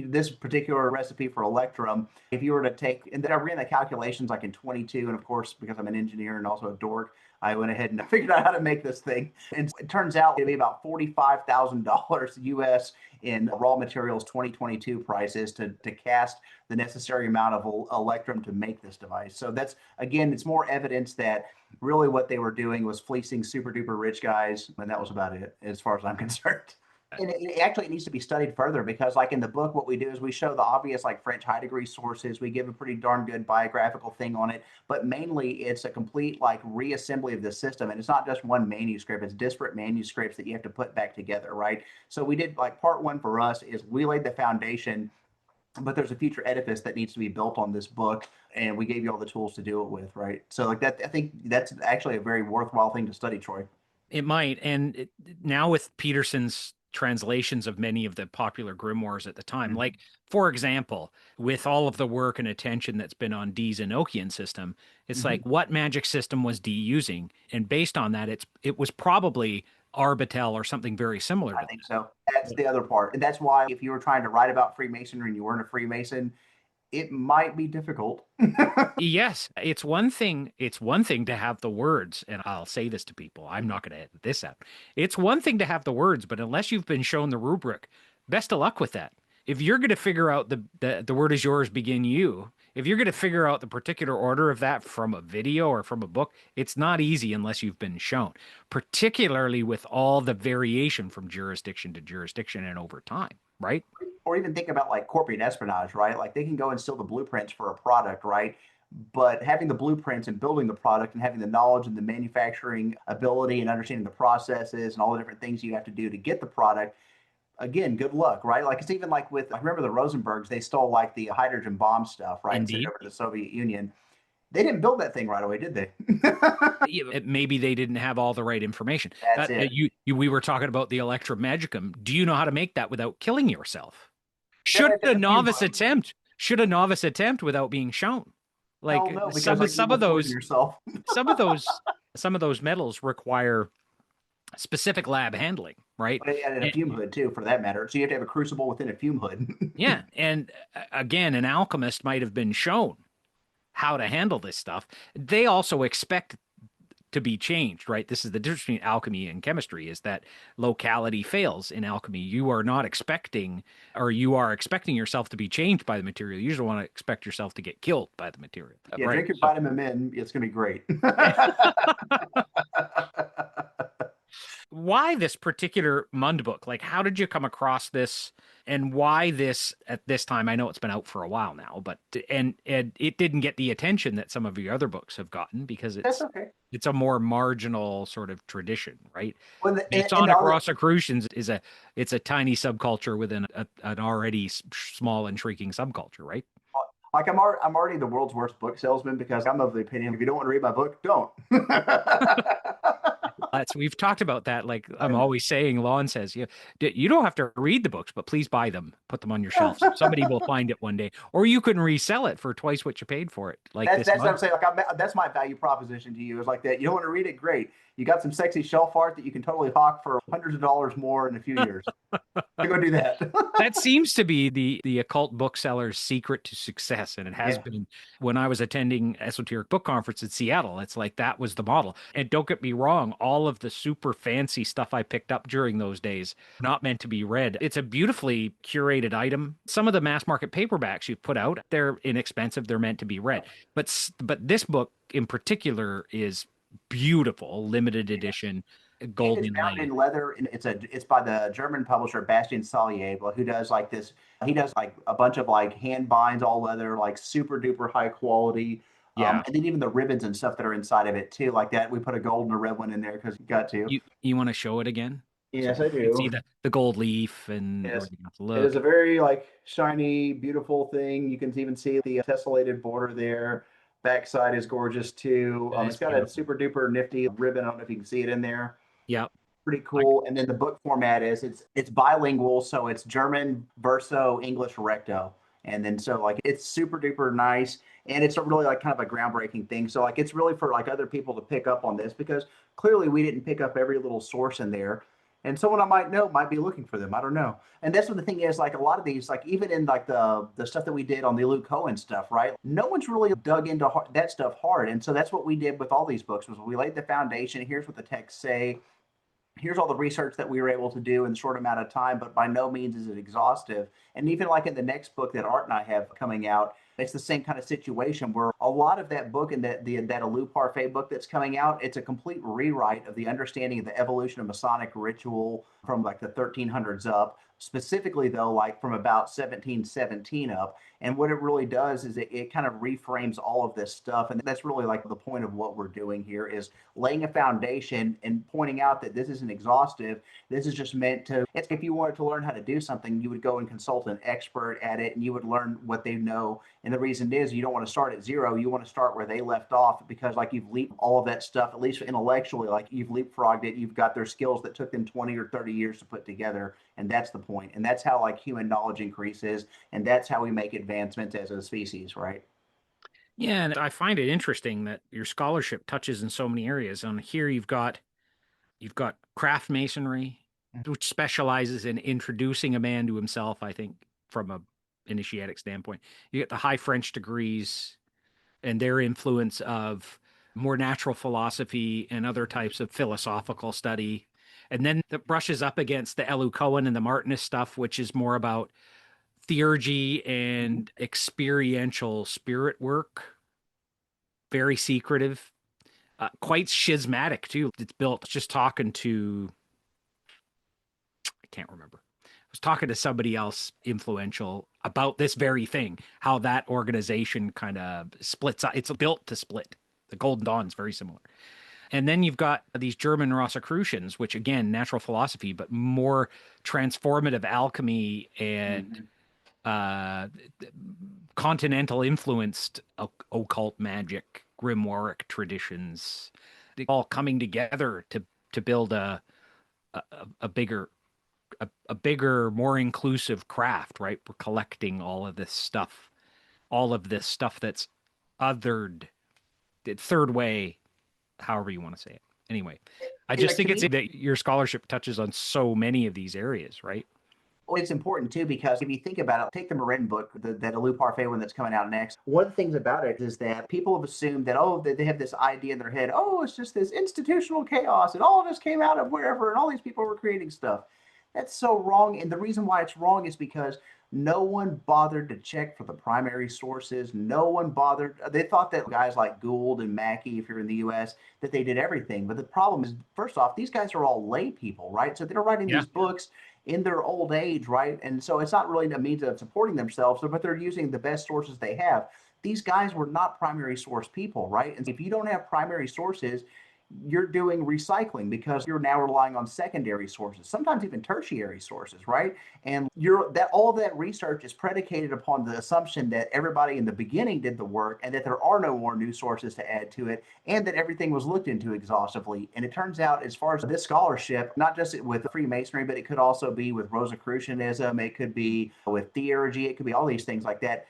this particular recipe for electrum. If you were to take, and then I ran the calculations like in 22, and of course, because I'm an engineer and also a dork, I went ahead and figured out how to make this thing. And it turns out it'd be about $45,000 US in raw materials 2022 prices to cast the necessary amount of electrum to make this device. So that's, again, it's more evidence that really what they were doing was fleecing super duper rich guys. And that was about it as far as I'm concerned. And it needs to be studied further, because like in the book, what we do is we show the obvious like French high degree sources. We give a pretty darn good biographical thing on it, but mainly it's a complete like reassembly of the system. And it's not just one manuscript, it's disparate manuscripts that you have to put back together, right? So we did like part one for us is we laid the foundation, but there's a future edifice that needs to be built on this book, and we gave you all the tools to do it with, right? So like that, I think that's actually a very worthwhile thing to study, Troy. It might. And now with Peterson's translations of many of the popular grimoires at the time. Mhm. Like, for example, with all of the work and attention that's been on Dee's Enochian system, it's Mhm. like, what magic system was Dee using? And based on that, it was probably Arbitel or something very similar I to think so. That's the other part. And that's why if you were trying to write about Freemasonry and you weren't a Freemason, it might be difficult. Yes, it's one thing to have the words, and I'll say this to people, I'm not going to edit this out. It's one thing to have the words, but unless you've been shown the rubric, best of luck with that. If you're going to figure out the word is yours, begin you, if you're going to figure out the particular order of that from a video or from a book, it's not easy unless you've been shown, particularly with all the variation from jurisdiction to jurisdiction and over time, right? Or even think about like corporate espionage, right? Like they can go and steal the blueprints for a product, right? But having the blueprints and building the product and having the knowledge and the manufacturing ability and understanding the processes and all the different things you have to do to get the product, again, good luck, right? Like it's even like with, I remember the Rosenbergs, they stole like the hydrogen bomb stuff, right? And sent it Indeed. over to the Soviet Union. They didn't build that thing right away, did they? Maybe they didn't have all the right information. That's it. We were talking about the Electromagicum. Do you know how to make that without killing yourself? You gotta have a few buttons. Should a novice attempt without being shown? Hell Like no, because like, you some will of poison those yourself. some of those some of those metals require specific lab handling, right? And a And, fume hood too, for that matter. So you have to have a crucible within a fume hood. yeah, and again, an alchemist might have been shown how to handle this stuff. They also expect to be changed, right? This is the difference between alchemy and chemistry, is that locality fails in alchemy. You are not expecting, or you are expecting yourself to be changed by the material. You usually want to expect yourself to get killed by the material. Yeah, Right. drink your vitamin min. It's going to be great. Why this particular Mund book? Like, how did you come across this, and why this at this time? I know it's been out for a while now, but and it didn't get the attention that some of your other books have gotten because That's okay. it's a more marginal sort of tradition, right? Well, Masonic Rosicrucians is it's a tiny subculture within an already small and shrinking subculture, right? like I'm already the world's worst book salesman because I'm of the opinion if you don't want to read my book, don't. We've talked about that. Like I'm Yeah. always saying, Lon says, you don't have to read the books, but please buy them, put them on your shelves. Somebody will find it one day, or you can resell it for twice what you paid for it. Like That's what I'm saying. Like that's my value proposition to you is like that. You don't want to read it, great. You got some sexy shelf art that you can totally hawk for hundreds of dollars more in a few years. Go do that. That seems to be the occult bookseller's secret to success, and it has been. When I was attending Esoteric Book Conference in Seattle, it's like that was the model. And don't get me wrong, all of the super fancy stuff I picked up during those days, not meant to be read. It's a beautifully curated item. Some of the mass market paperbacks you've put out, they're inexpensive, they're meant to be read. But this book in particular is beautiful, limited edition, gold It's bound inlay. in leather, and it's by the German publisher Bastian Salier, who does like this. He does like a bunch of like hand binds, all leather, like super duper high quality. Yeah. And then even the ribbons and stuff that are inside of it too, like that. We put a gold and a red one in there because you got to. You want to show it again? Yes, So I you can see do. the gold leaf and Yes, it look. is a very like shiny, beautiful thing. You can even see the tessellated border there. Backside is gorgeous too. It It's is got a beautiful. super duper nifty ribbon. I don't know if you can see it in there. Yeah. Pretty I, cool. And then the book format is it's bilingual, so it's German verso, English recto. And then so like it's super duper nice, and it's a really like kind of a groundbreaking thing. So like it's really for like other people to pick up on this because clearly we didn't pick up every little source in there. And someone I might know might be looking for them. I don't know. And that's what the thing is, like a lot of these, like even in like the stuff that we did on the Luke Cohen stuff, right? No one's really dug into that stuff hard. And so that's what we did with all these books was we laid the foundation. Here's what the texts say, here's all the research that we were able to do in a short amount of time, but by no means is it exhaustive. And even like in the next book that Art and I have coming out, it's the same kind of situation where a lot of that book and that Alou Parfait book that's coming out, it's a complete rewrite of the understanding of the evolution of Masonic ritual from like the 1300s up, specifically though, like from about 1717 up. And what it really does is it kind of reframes all of this stuff. And that's really like the point of what we're doing here is laying a foundation and pointing out that this isn't exhaustive. This is just meant to, it's if you wanted to learn how to do something, you would go and consult an expert at it and you would learn what they know And the reason is you don't want to start at zero. You want to start where they left off, because like you've leaped all of that stuff, at least intellectually, like you've leapfrogged it. You've got their skills that took them 20 or 30 years to put together. And that's the point. And that's how like human knowledge increases. And that's how we make advancements as a species, right? Yeah, and I find it interesting that your scholarship touches in so many areas. On here you've got craft masonry, which specializes in introducing a man to himself, I think, from a initiatic standpoint. You get the high French degrees and their influence of more natural philosophy and other types of philosophical study. And then that brushes up against the Elu Cohen and the Martinist stuff, which is more about theurgy and experiential spirit work, very secretive, quite schismatic too. It's built just talking to, I can't remember. I was talking to somebody else influential about this very thing, how that organization kind of splits up. It's built to split. The Golden Dawn is very similar. And then you've got these German Rosicrucians, which again, natural philosophy, but more transformative alchemy and continental influenced occult magic, grimoire traditions, all coming together to build a bigger more inclusive craft, right? We're collecting all of this stuff that's othered, third way, however you want to say it. Anyway, I just think it's that your scholarship touches on so many of these areas, right? Well, it's important too, because if you think about it, take the Marin book, that Alou Parfait one that's coming out next. One of the things about it is that people have assumed that, oh, they have this idea in their head, oh, it's just this institutional chaos and all of this came out of wherever and all these people were creating stuff. That's so wrong. And the reason why it's wrong is because no one bothered to check for the primary sources. No one bothered. They thought that guys like Gould and Mackey, if you're in the US, that they did everything. But the problem is, first off, these guys are all lay people, right? So they're writing these books in their old age, right? And so it's not really a means of supporting themselves, but they're using the best sources they have. These guys were not primary source people, right? And if you don't have primary sources, you're doing recycling, because you're now relying on secondary sources, sometimes even tertiary sources, right? And all of that research is predicated upon the assumption that everybody in the beginning did the work and that there are no more new sources to add to it, and that everything was looked into exhaustively. And it turns out, as far as this scholarship, not just with Freemasonry, but it could also be with Rosicrucianism, it could be with theurgy, it could be all these things like that.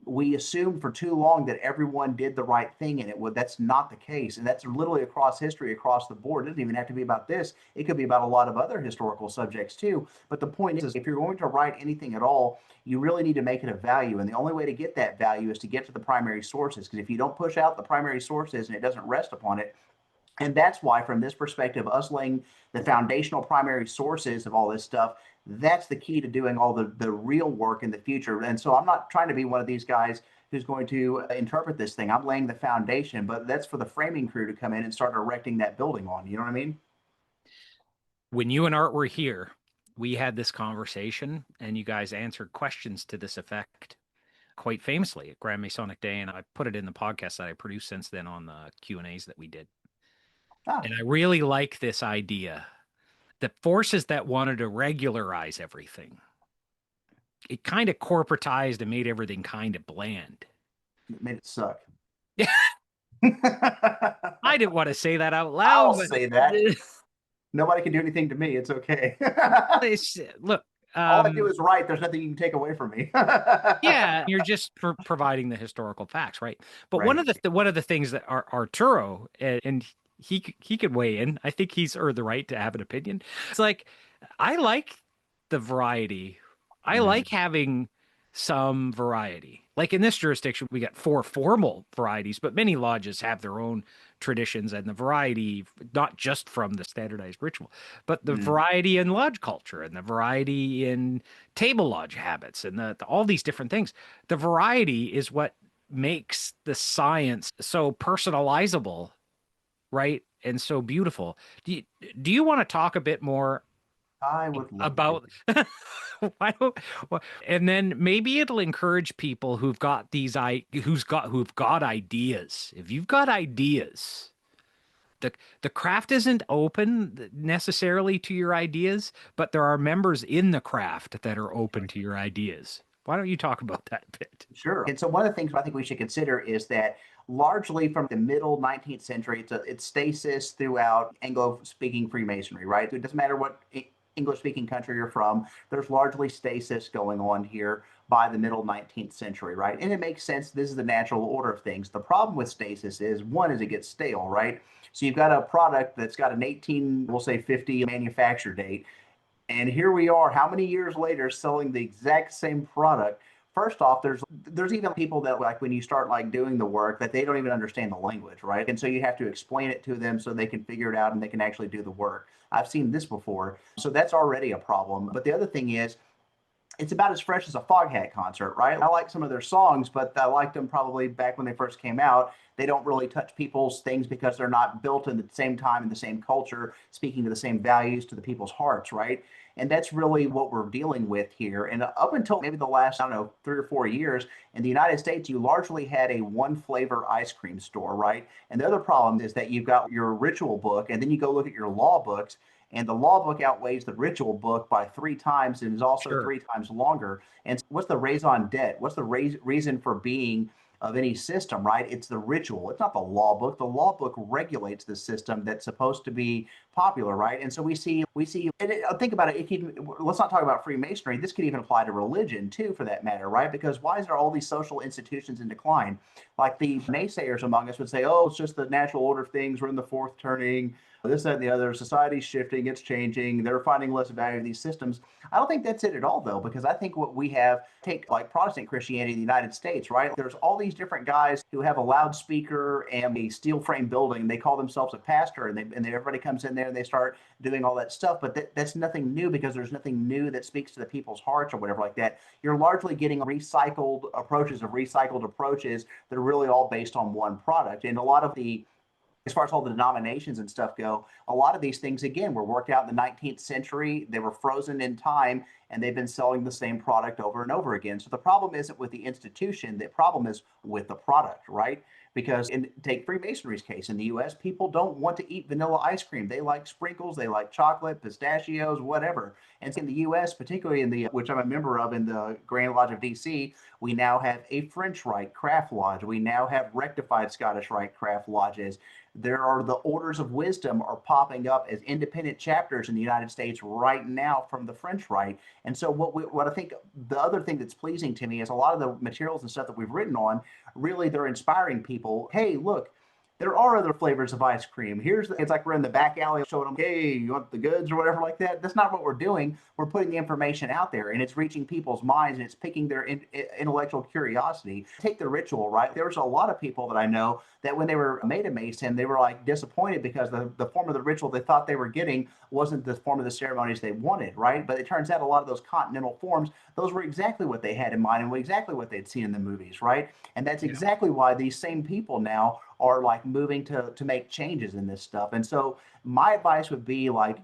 We assumed for too long that everyone did the right thing, and that's not the case. And that's literally across history, across the board. It doesn't even have to be about this. It could be about a lot of other historical subjects too. But the point is if you're going to write anything at all, you really need to make it of value. And the only way to get that value is to get to the primary sources. Because if you don't push out the primary sources and it doesn't rest upon it, and that's why, from this perspective, us laying the foundational primary sources of all this stuff, that's the key to doing all the real work in the future. And so I'm not trying to be one of these guys who's going to interpret this thing. I'm laying the foundation, but that's for the framing crew to come in and start erecting that building on. You know what I mean? When you and Art were here, we had this conversation and you guys answered questions to this effect quite famously at Grand Masonic Day. And I put it in the podcast that I produced since then on the Q&As that we did. And I really like this idea. The forces that wanted to regularize everything, it kind of corporatized and made everything kind of bland. It made it suck. Yeah. I didn't want to say that out loud. I'll say that. Nobody can do anything to me. It's okay. Look, all I do is right. There's nothing you can take away from me. Yeah, you're just providing the historical facts, right? But one of the things that Arturo, and he could weigh in. I think he's earned the right to have an opinion. It's like, I like the variety. I like having some variety. Like in this jurisdiction, we got 4 formal varieties, but many lodges have their own traditions, and the variety, not just from the standardized ritual, but the variety in lodge culture and the variety in table lodge habits and all these different things. The variety is what makes the science so personalizable, right? And so beautiful. Do you want to talk a bit more I would love about and then maybe it'll encourage people who've got ideas. If you've got ideas, the craft isn't open necessarily to your ideas, but there are members in the craft that are open to your ideas. Why don't you talk about that a bit? Sure. And so one of the things I think we should consider is that largely from the middle 19th century, it's stasis throughout Anglo-speaking Freemasonry, right? It doesn't matter what English-speaking country you're from, there's largely stasis going on here by the middle 19th century, right? And it makes sense. This is the natural order of things. The problem with stasis is, one, is it gets stale, right? So you've got a product that's got an 50 manufacture date. And here we are, how many years later, selling the exact same product. First off, there's even people that, like, when you start like doing the work, that they don't even understand the language, right? And so you have to explain it to them so they can figure it out and they can actually do the work. I've seen this before. So that's already a problem. But the other thing is, it's about as fresh as a Foghat concert, right? I like some of their songs, but I liked them probably back when they first came out. They don't really touch people's things because they're not built in the same time, in the same culture, speaking to the same values to the people's hearts, right? And that's really what we're dealing with here. And up until maybe the last, 3 or 4 years, in the United States, you largely had a one flavor ice cream store, right? And the other problem is that you've got your ritual book, and then you go look at your law books, and the law book outweighs the ritual book by 3 times and is also Sure. 3 times longer. And what's the raison d'etre? What's the reason for being of any system, right? It's the ritual. It's not the law book. The law book regulates the system that's supposed to be popular, right? And so we see, and think about it. Let's not talk about Freemasonry. This could even apply to religion too, for that matter, right? Because why is there all these social institutions in decline? Like the naysayers among us would say, oh, it's just the natural order of things. We're in the fourth turning. This, that, and the other. Society's shifting. It's changing. They're finding less value in these systems. I don't think that's it at all, though, because I think what we have, take like Protestant Christianity in the United States, right? There's all these different guys who have a loudspeaker and a steel frame building. They call themselves a pastor, and everybody comes in there and they start doing all that stuff. But that's nothing new, because there's nothing new that speaks to the people's hearts or whatever like that. You're largely getting recycled approaches that are really all based on one product. And a lot of the, as far as all the denominations and stuff go, a lot of these things, again, were worked out in the 19th century. They were frozen in time, and they've been selling the same product over and over again. So the problem isn't with the institution. The problem is with the product, right? Because take Freemasonry's case, in the U.S., people don't want to eat vanilla ice cream. They like sprinkles, they like chocolate, pistachios, whatever. And in the U.S., particularly which I'm a member of, in the Grand Lodge of D.C., we now have a French Rite craft lodge. We now have rectified Scottish Rite craft lodges. There are the orders of wisdom are popping up as independent chapters in the United States right now from the French Rite. And so what I think the other thing that's pleasing to me is a lot of the materials and stuff that we've written on, really they're inspiring people. Hey, look, there are other flavors of ice cream. It's like we're in the back alley showing them, hey, you want the goods or whatever like that. That's not what we're doing. We're putting the information out there, and it's reaching people's minds, and it's piquing their intellectual curiosity. Take the ritual, right? There's a lot of people that I know that when they were made a Mason, they were like disappointed because the form of the ritual they thought they were getting wasn't the form of the ceremonies they wanted, right? But it turns out a lot of those continental forms, those were exactly what they had in mind and exactly what they'd seen in the movies, right? And that's exactly why these same people now are like moving to make changes in this stuff. And so my advice would be, like,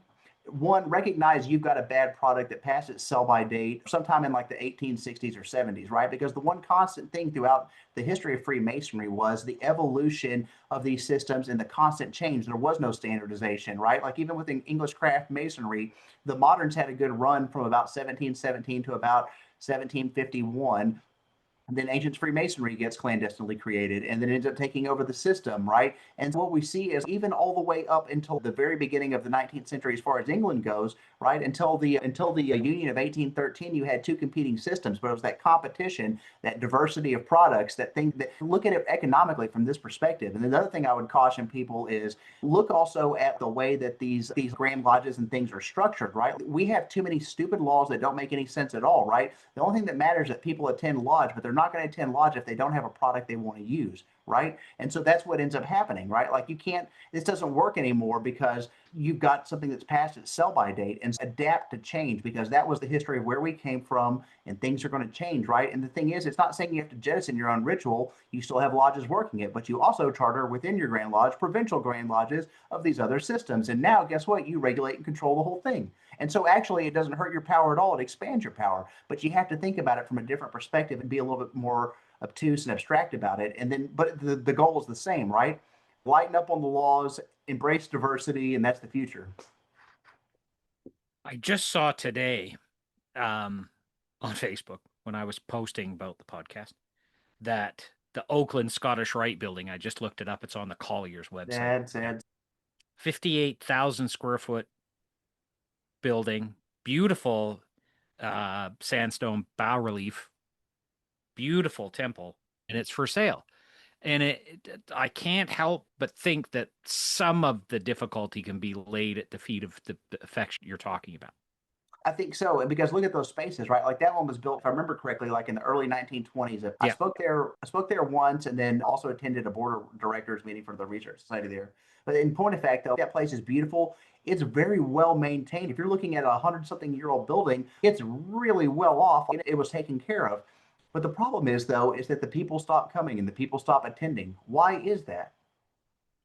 one, recognize you've got a bad product that passed its sell-by date sometime in like the 1860s or 70s, right? Because the one constant thing throughout the history of Freemasonry was the evolution of these systems and the constant change. There was no standardization, right? Like even within English craft masonry, the moderns had a good run from about 1717 to about 1751. And then ancient Freemasonry gets clandestinely created and then ends up taking over the system, right? And what we see is even all the way up until the very beginning of the 19th century, as far as England goes, right? Until the Union of 1813, you had 2 competing systems, but it was that competition, that diversity of products, that thing that look at it economically from this perspective. And then the other thing I would caution people is look also at the way that these grand lodges and things are structured, right? We have too many stupid laws that don't make any sense at all, right? The only thing that matters is that people attend lodge, but they're not going to attend lodge if they don't have a product they want to use, right? And so that's what ends up happening, right? Like this doesn't work anymore because you've got something that's past its sell-by date, and adapt to change, because that was the history of where we came from, and things are going to change, right? And the thing is, it's not saying you have to jettison your own ritual. You still have lodges working it, but you also charter within your Grand Lodge provincial Grand Lodges of these other systems. And now, guess what? You regulate and control the whole thing. And so actually, it doesn't hurt your power at all. It expands your power. But you have to think about it from a different perspective and be a little bit more obtuse and abstract about it. And then, but the goal is the same, right? Lighten up on the laws, embrace diversity, and that's the future. I just saw today on Facebook when I was posting about the podcast that the Oakland Scottish Rite building, I just looked it up. It's on the Collier's website. That's 58,000 square foot building, beautiful sandstone bas relief, beautiful temple, and it's for sale. And I can't help but think that some of the difficulty can be laid at the feet of the effects you're talking about. I think so. And because look at those spaces, right? Like that one was built, if I remember correctly, like in the early 1920s. I spoke there once, and then also attended a board of directors meeting for the research society there. But in point of fact, though, that place is beautiful. It's very well maintained. If you're looking at a 100-something-year-old building, it's really well off. It was taken care of. But the problem is, though, is that the people stop coming and the people stop attending. Why is that?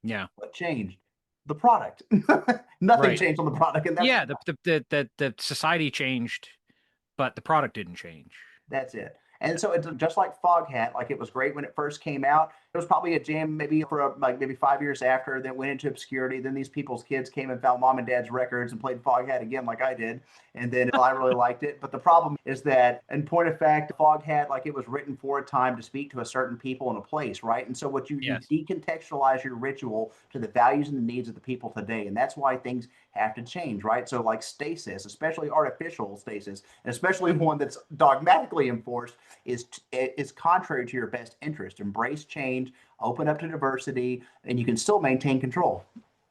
Yeah. What changed? The product. Nothing changed on the product. And that's the society changed, but the product didn't change. That's it. And so it's just like Foghat, like it was great when it first came out. It was probably a jam maybe for maybe 5 years after, then went into obscurity. Then these people's kids came and found mom and dad's records and played Foghat again like I did. And then I really liked it. But the problem is that, in point of fact, Foghat, like it was written for a time to speak to a certain people in a place, right? And so what you decontextualize your ritual to the values and the needs of the people today. And that's why things have to change, right? So like stasis, especially artificial stasis, and especially one that's dogmatically enforced, is contrary to your best interest. Embrace change, open up to diversity, and you can still maintain control.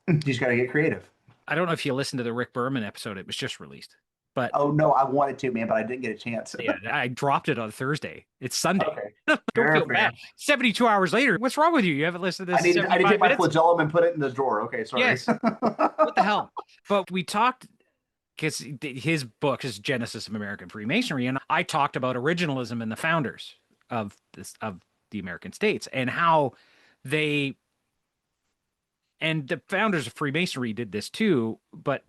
You just got to get creative. I don't know if you listened to the Rick Berman episode. It was just released. But oh no, I wanted to, man, but I didn't get a chance. Yeah, I dropped it on Thursday. It's Sunday. Okay. Don't feel bad. 72 hours later. What's wrong with you? You haven't listened to this? I need to take my flagellum and put it in the drawer. Okay, sorry. Yes. What the hell? But we talked, because his book is Genesis of American Freemasonry, and I talked about originalism and the founders of the American states and how they. And the founders of Freemasonry did this too, but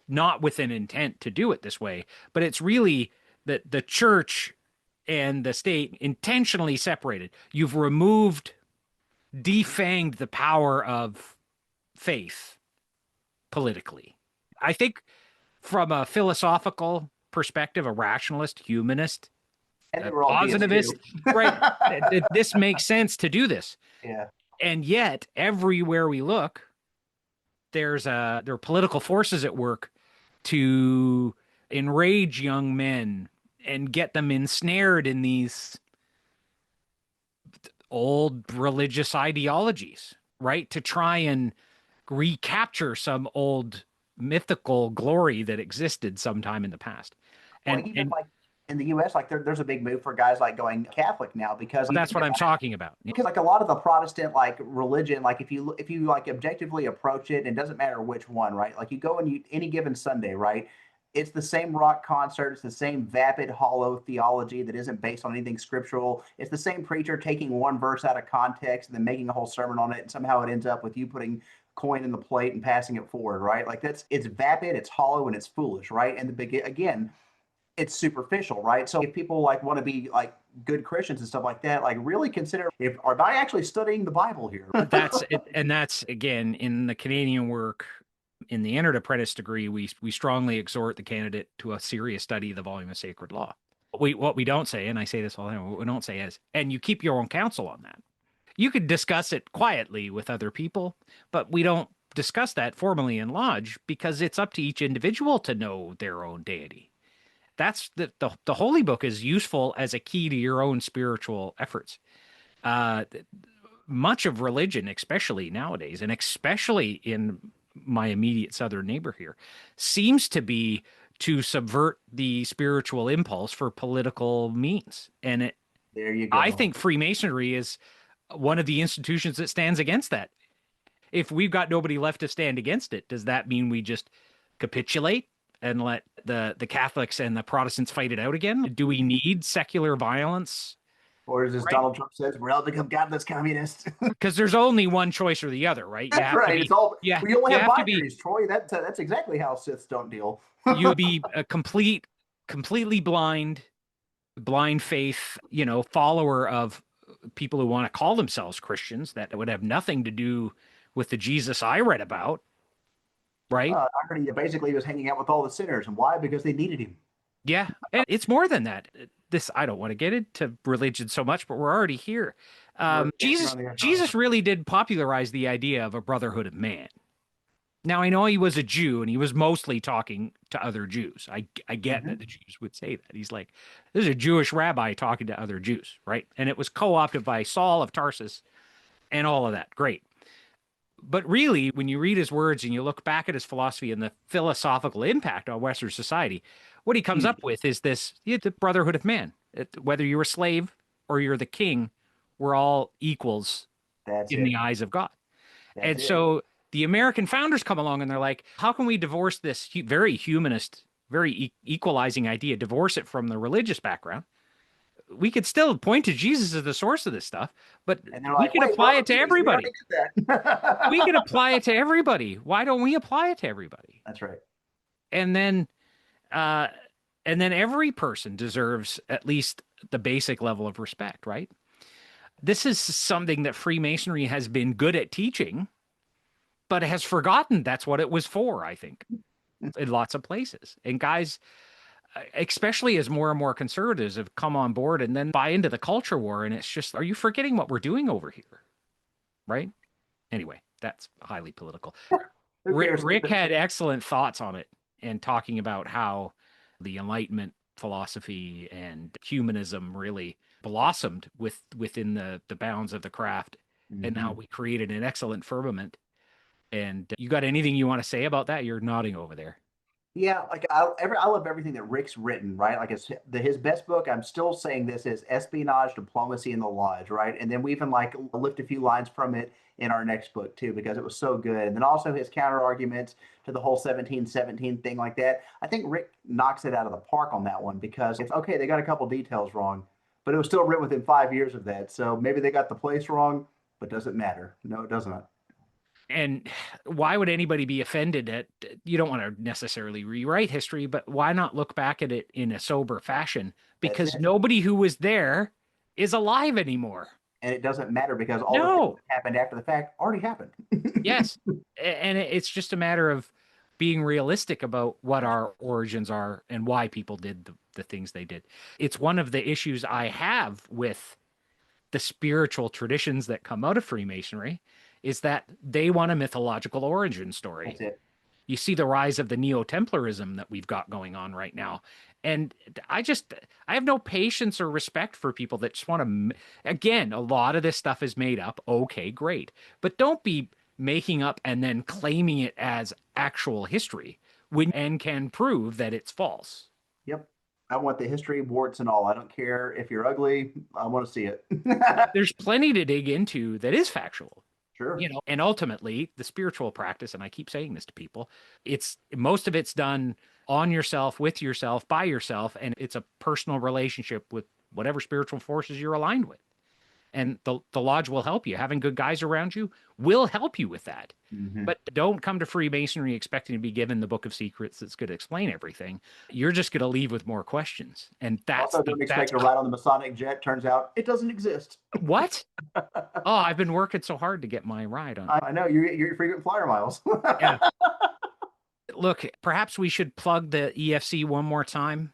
not with an intent to do it this way. But it's really that the church and the state intentionally separated. You've defanged the power of faith politically. I think from a philosophical perspective, a rationalist, humanist, a positivist, right? This makes sense to do this. Yeah. And yet, everywhere we look, there are political forces at work to enrage young men and get them ensnared in these old religious ideologies, right? To try and recapture some old mythical glory that existed sometime in the past. And like in the U.S., like there's a big move for guys like going Catholic now because that's what I'm talking about. Because like a lot of the Protestant like religion, like if you like objectively approach it, and it doesn't matter which one, right? Like you go and any given Sunday, right? It's the same rock concert. It's the same vapid, hollow theology that isn't based on anything scriptural. It's the same preacher taking one verse out of context and then making a whole sermon on it, and somehow it ends up with you putting coin in the plate and passing it forward, right? Like it's vapid, it's hollow, and it's foolish, right? And again, it's superficial, right? So if people like want to be like good Christians and stuff like that, like really consider am I actually studying the Bible here? That's it, and that's again in the Canadian work. In the entered apprentice degree, we strongly exhort the candidate to a serious study of the volume of sacred law. What we don't say, and I say this all the time, what we don't say is, and you keep your own counsel on that. You could discuss it quietly with other people, but we don't discuss that formally in lodge because it's up to each individual to know their own deity. That's the Holy Book is useful as a key to your own spiritual efforts. Much of religion, especially nowadays, and especially in my immediate southern neighbor here, seems to be to subvert the spiritual impulse for political means. And there you go. I think Freemasonry is one of the institutions that stands against that. If we've got nobody left to stand against it, does that mean we just capitulate and let the Catholics and the Protestants fight it out again? Do we need secular violence? Or as Donald Trump says, we're all become godless communists. Because there's only one choice or the other, right? That's right. We only have binaries, Troy. That's exactly how Siths don't deal. You'd be a completely blind faith, follower of people who want to call themselves Christians that would have nothing to do with the Jesus I read about, right? I heard he basically was hanging out with all the sinners. And why? Because they needed him. Yeah. And it's more than that. this, I don't want to get into religion so much, but we're already here. We're Jesus really did popularize the idea of a brotherhood of man. Now, I know he was a Jew and he was mostly talking to other Jews. I get that the Jews would say that. He's like, this is a Jewish rabbi talking to other Jews, right? And it was co-opted by Saul of Tarsus and all of that. Great. But really, when you read his words and you look back at his philosophy and the philosophical impact on Western society, what he comes up with is this, the brotherhood of man. Whether you're a slave or you're the king, we're all equals in the eyes of God. And so the American founders come along and they're like, how can we divorce this very humanist, very equalizing idea, divorce it from the religious background? We could still point to Jesus as the source of this stuff, but we can apply it to everybody. We can apply it to everybody. Why don't we apply it to everybody? That's right. And then every person deserves at least the basic level of respect, right? This is something that Freemasonry has been good at teaching, but has forgotten that's what it was for, I think, in lots of places. And guys, especially as more and more conservatives have come on board and then buy into the culture war, and it's just, are you forgetting what we're doing over here? Right? Anyway, that's highly political. Rick had excellent thoughts on it and talking about how the Enlightenment philosophy and humanism really blossomed within the bounds of the craft, and how we created an excellent firmament. And you got anything you want to say about that? You're nodding over there. Yeah, like I love everything that Rick's written, right? Like his best book, I'm still saying this, is Espionage, Diplomacy, and the Lodge, right? And then we even like lift a few lines from it in our next book too, because it was so good. And then also his counter arguments to the whole 1717 thing like that. I think Rick knocks it out of the park on that one, because it's okay, they got a couple details wrong, but it was still written within 5 years of that. So maybe they got the place wrong, but does it matter? No, it doesn't. And why would anybody be offended at, you don't want to necessarily rewrite history, but why not look back at it in a sober fashion? Because nobody who was there is alive anymore. And it doesn't matter, because all the things that happened after the fact already happened. Yes. And it's just a matter of being realistic about what our origins are and why people did the things they did. It's one of the issues I have with the spiritual traditions that come out of Freemasonry, is that they want a mythological origin story. That's it. You see the rise of the Neo-Templarism that we've got going on right now. And I have no patience or respect for people that just want to, again, a lot of this stuff is made up. Okay, great. But don't be making up and then claiming it as actual history and can prove that it's false. Yep. I want the history, warts and all. I don't care if you're ugly. I want to see it. There's plenty to dig into that is factual. Sure. And ultimately the spiritual practice, and I keep saying this to people, most of it's done on yourself, with yourself, by yourself, and it's a personal relationship with whatever spiritual forces you're aligned with. And the lodge will help you. Having good guys around you will help you with that. But don't come to Freemasonry expecting to be given the Book of Secrets that's going to explain everything. You're just going to leave with more questions. And that's also don't expect to ride on the Masonic jet. Turns out it doesn't exist. What? Oh, I've been working so hard to get my ride on. I know you're frequent flyer miles. Yeah. Look, perhaps we should plug the EFC one more time.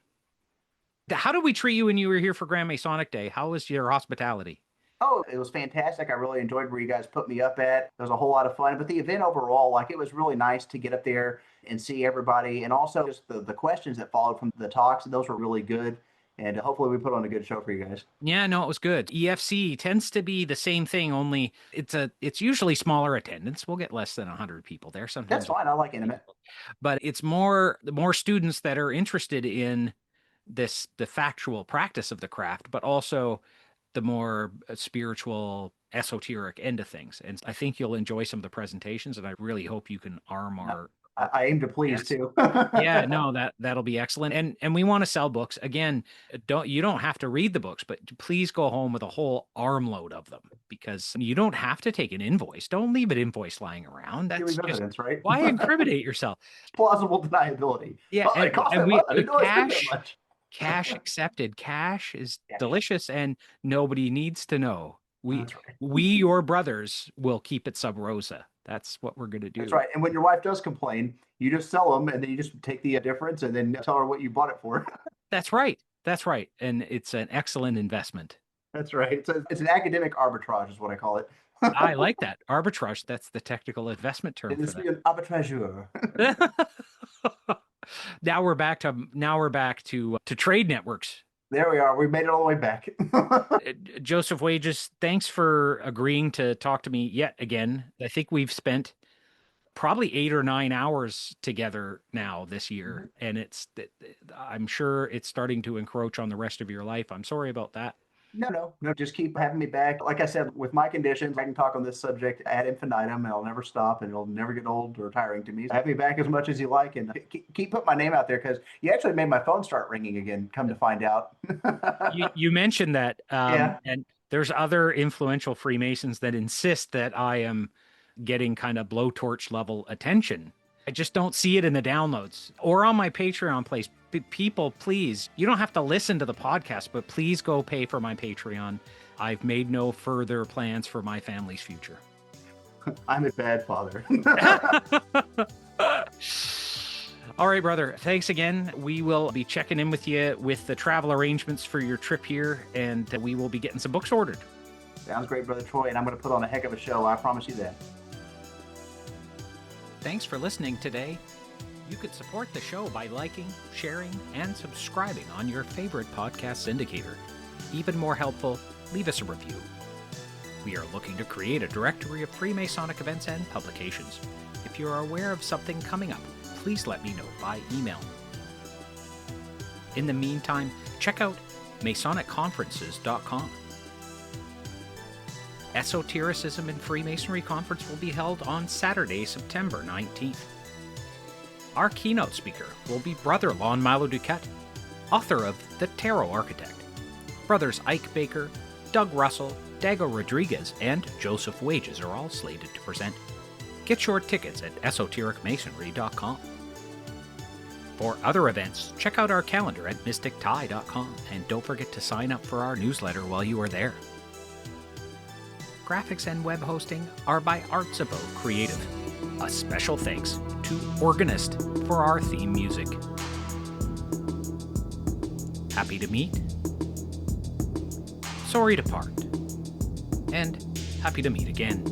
How did we treat you when you were here for Grand Masonic Day? How was your hospitality? Oh, it was fantastic. I really enjoyed where you guys put me up at. It was a whole lot of fun. But the event overall, like, it was really nice to get up there and see everybody. And also just the questions that followed from the talks, those were really good. And hopefully we put on a good show for you guys. Yeah, no, it was good. EFC tends to be the same thing, only it's usually smaller attendance. We'll get less than 100 people there sometimes. That's fine. I like intimate. But it's more students that are interested in the factual practice of the craft, but also the more spiritual, esoteric end of things. And I think you'll enjoy some of the presentations, and I really hope you can arm our... I aim to please too. Yeah, no, that'll be excellent. And we want to sell books. Again, you don't have to read the books, but please go home with a whole armload of them, because you don't have to take an invoice. Don't leave an invoice lying around. That's just evidence, right? Why incriminate yourself? Plausible deniability. Yeah, cash accepted. Cash is delicious, and nobody needs to know. We, your brothers, will keep it sub rosa. That's what we're going to do. That's right. And when your wife does complain, you just sell them, and then you just take the difference and then tell her what you bought it for. That's right. That's right. And it's an excellent investment. That's right. It's an academic arbitrage is what I call it. I like that. Arbitrage. That's the technical investment term for that. An arbitrageur. Now we're back to trade networks. There we are. We made it all the way back. Josef Wages, thanks for agreeing to talk to me yet again. I think we've spent probably 8 or 9 hours together now this year, and I'm sure it's starting to encroach on the rest of your life. I'm sorry about that. No. Just keep having me back. Like I said, with my conditions, I can talk on this subject ad infinitum, and I'll never stop, and it'll never get old or tiring to me. So have me back as much as you like, and keep putting my name out there, because you actually made my phone start ringing again. Come to find out. you mentioned that, Yeah. And there's other influential Freemasons that insist that I am getting kind of blowtorch level attention. I just don't see it in the downloads or on my Patreon place. People, please, you don't have to listen to the podcast, but please go pay for my Patreon. I've made no further plans for my family's future. I'm a bad father. All right, brother. Thanks again. We will be checking in with you with the travel arrangements for your trip here, and we will be getting some books ordered. Sounds great, Brother Troy, and I'm going to put on a heck of a show. I promise you that. Thanks for listening today. You could support the show by liking, sharing, and subscribing on your favorite podcast syndicator. Even more helpful, leave us a review. We are looking to create a directory of Freemasonic events and publications. If you are aware of something coming up, please let me know by email. In the meantime, check out MasonicConferences.com. Esotericism and Freemasonry Conference will be held on Saturday, September 19th. Our keynote speaker will be Brother Lon Milo Duquette, author of The Tarot Architect. Brothers Ike Baker, Doug Russell, Dago Rodriguez, and Josef Wages are all slated to present. Get your tickets at esotericmasonry.com. For other events, check out our calendar at mystictie.com, and don't forget to sign up for our newsletter while you are there. Graphics and web hosting are by Arts Abode Creative. A special thanks to Organist for our theme music. Happy to meet, sorry to part, and happy to meet again.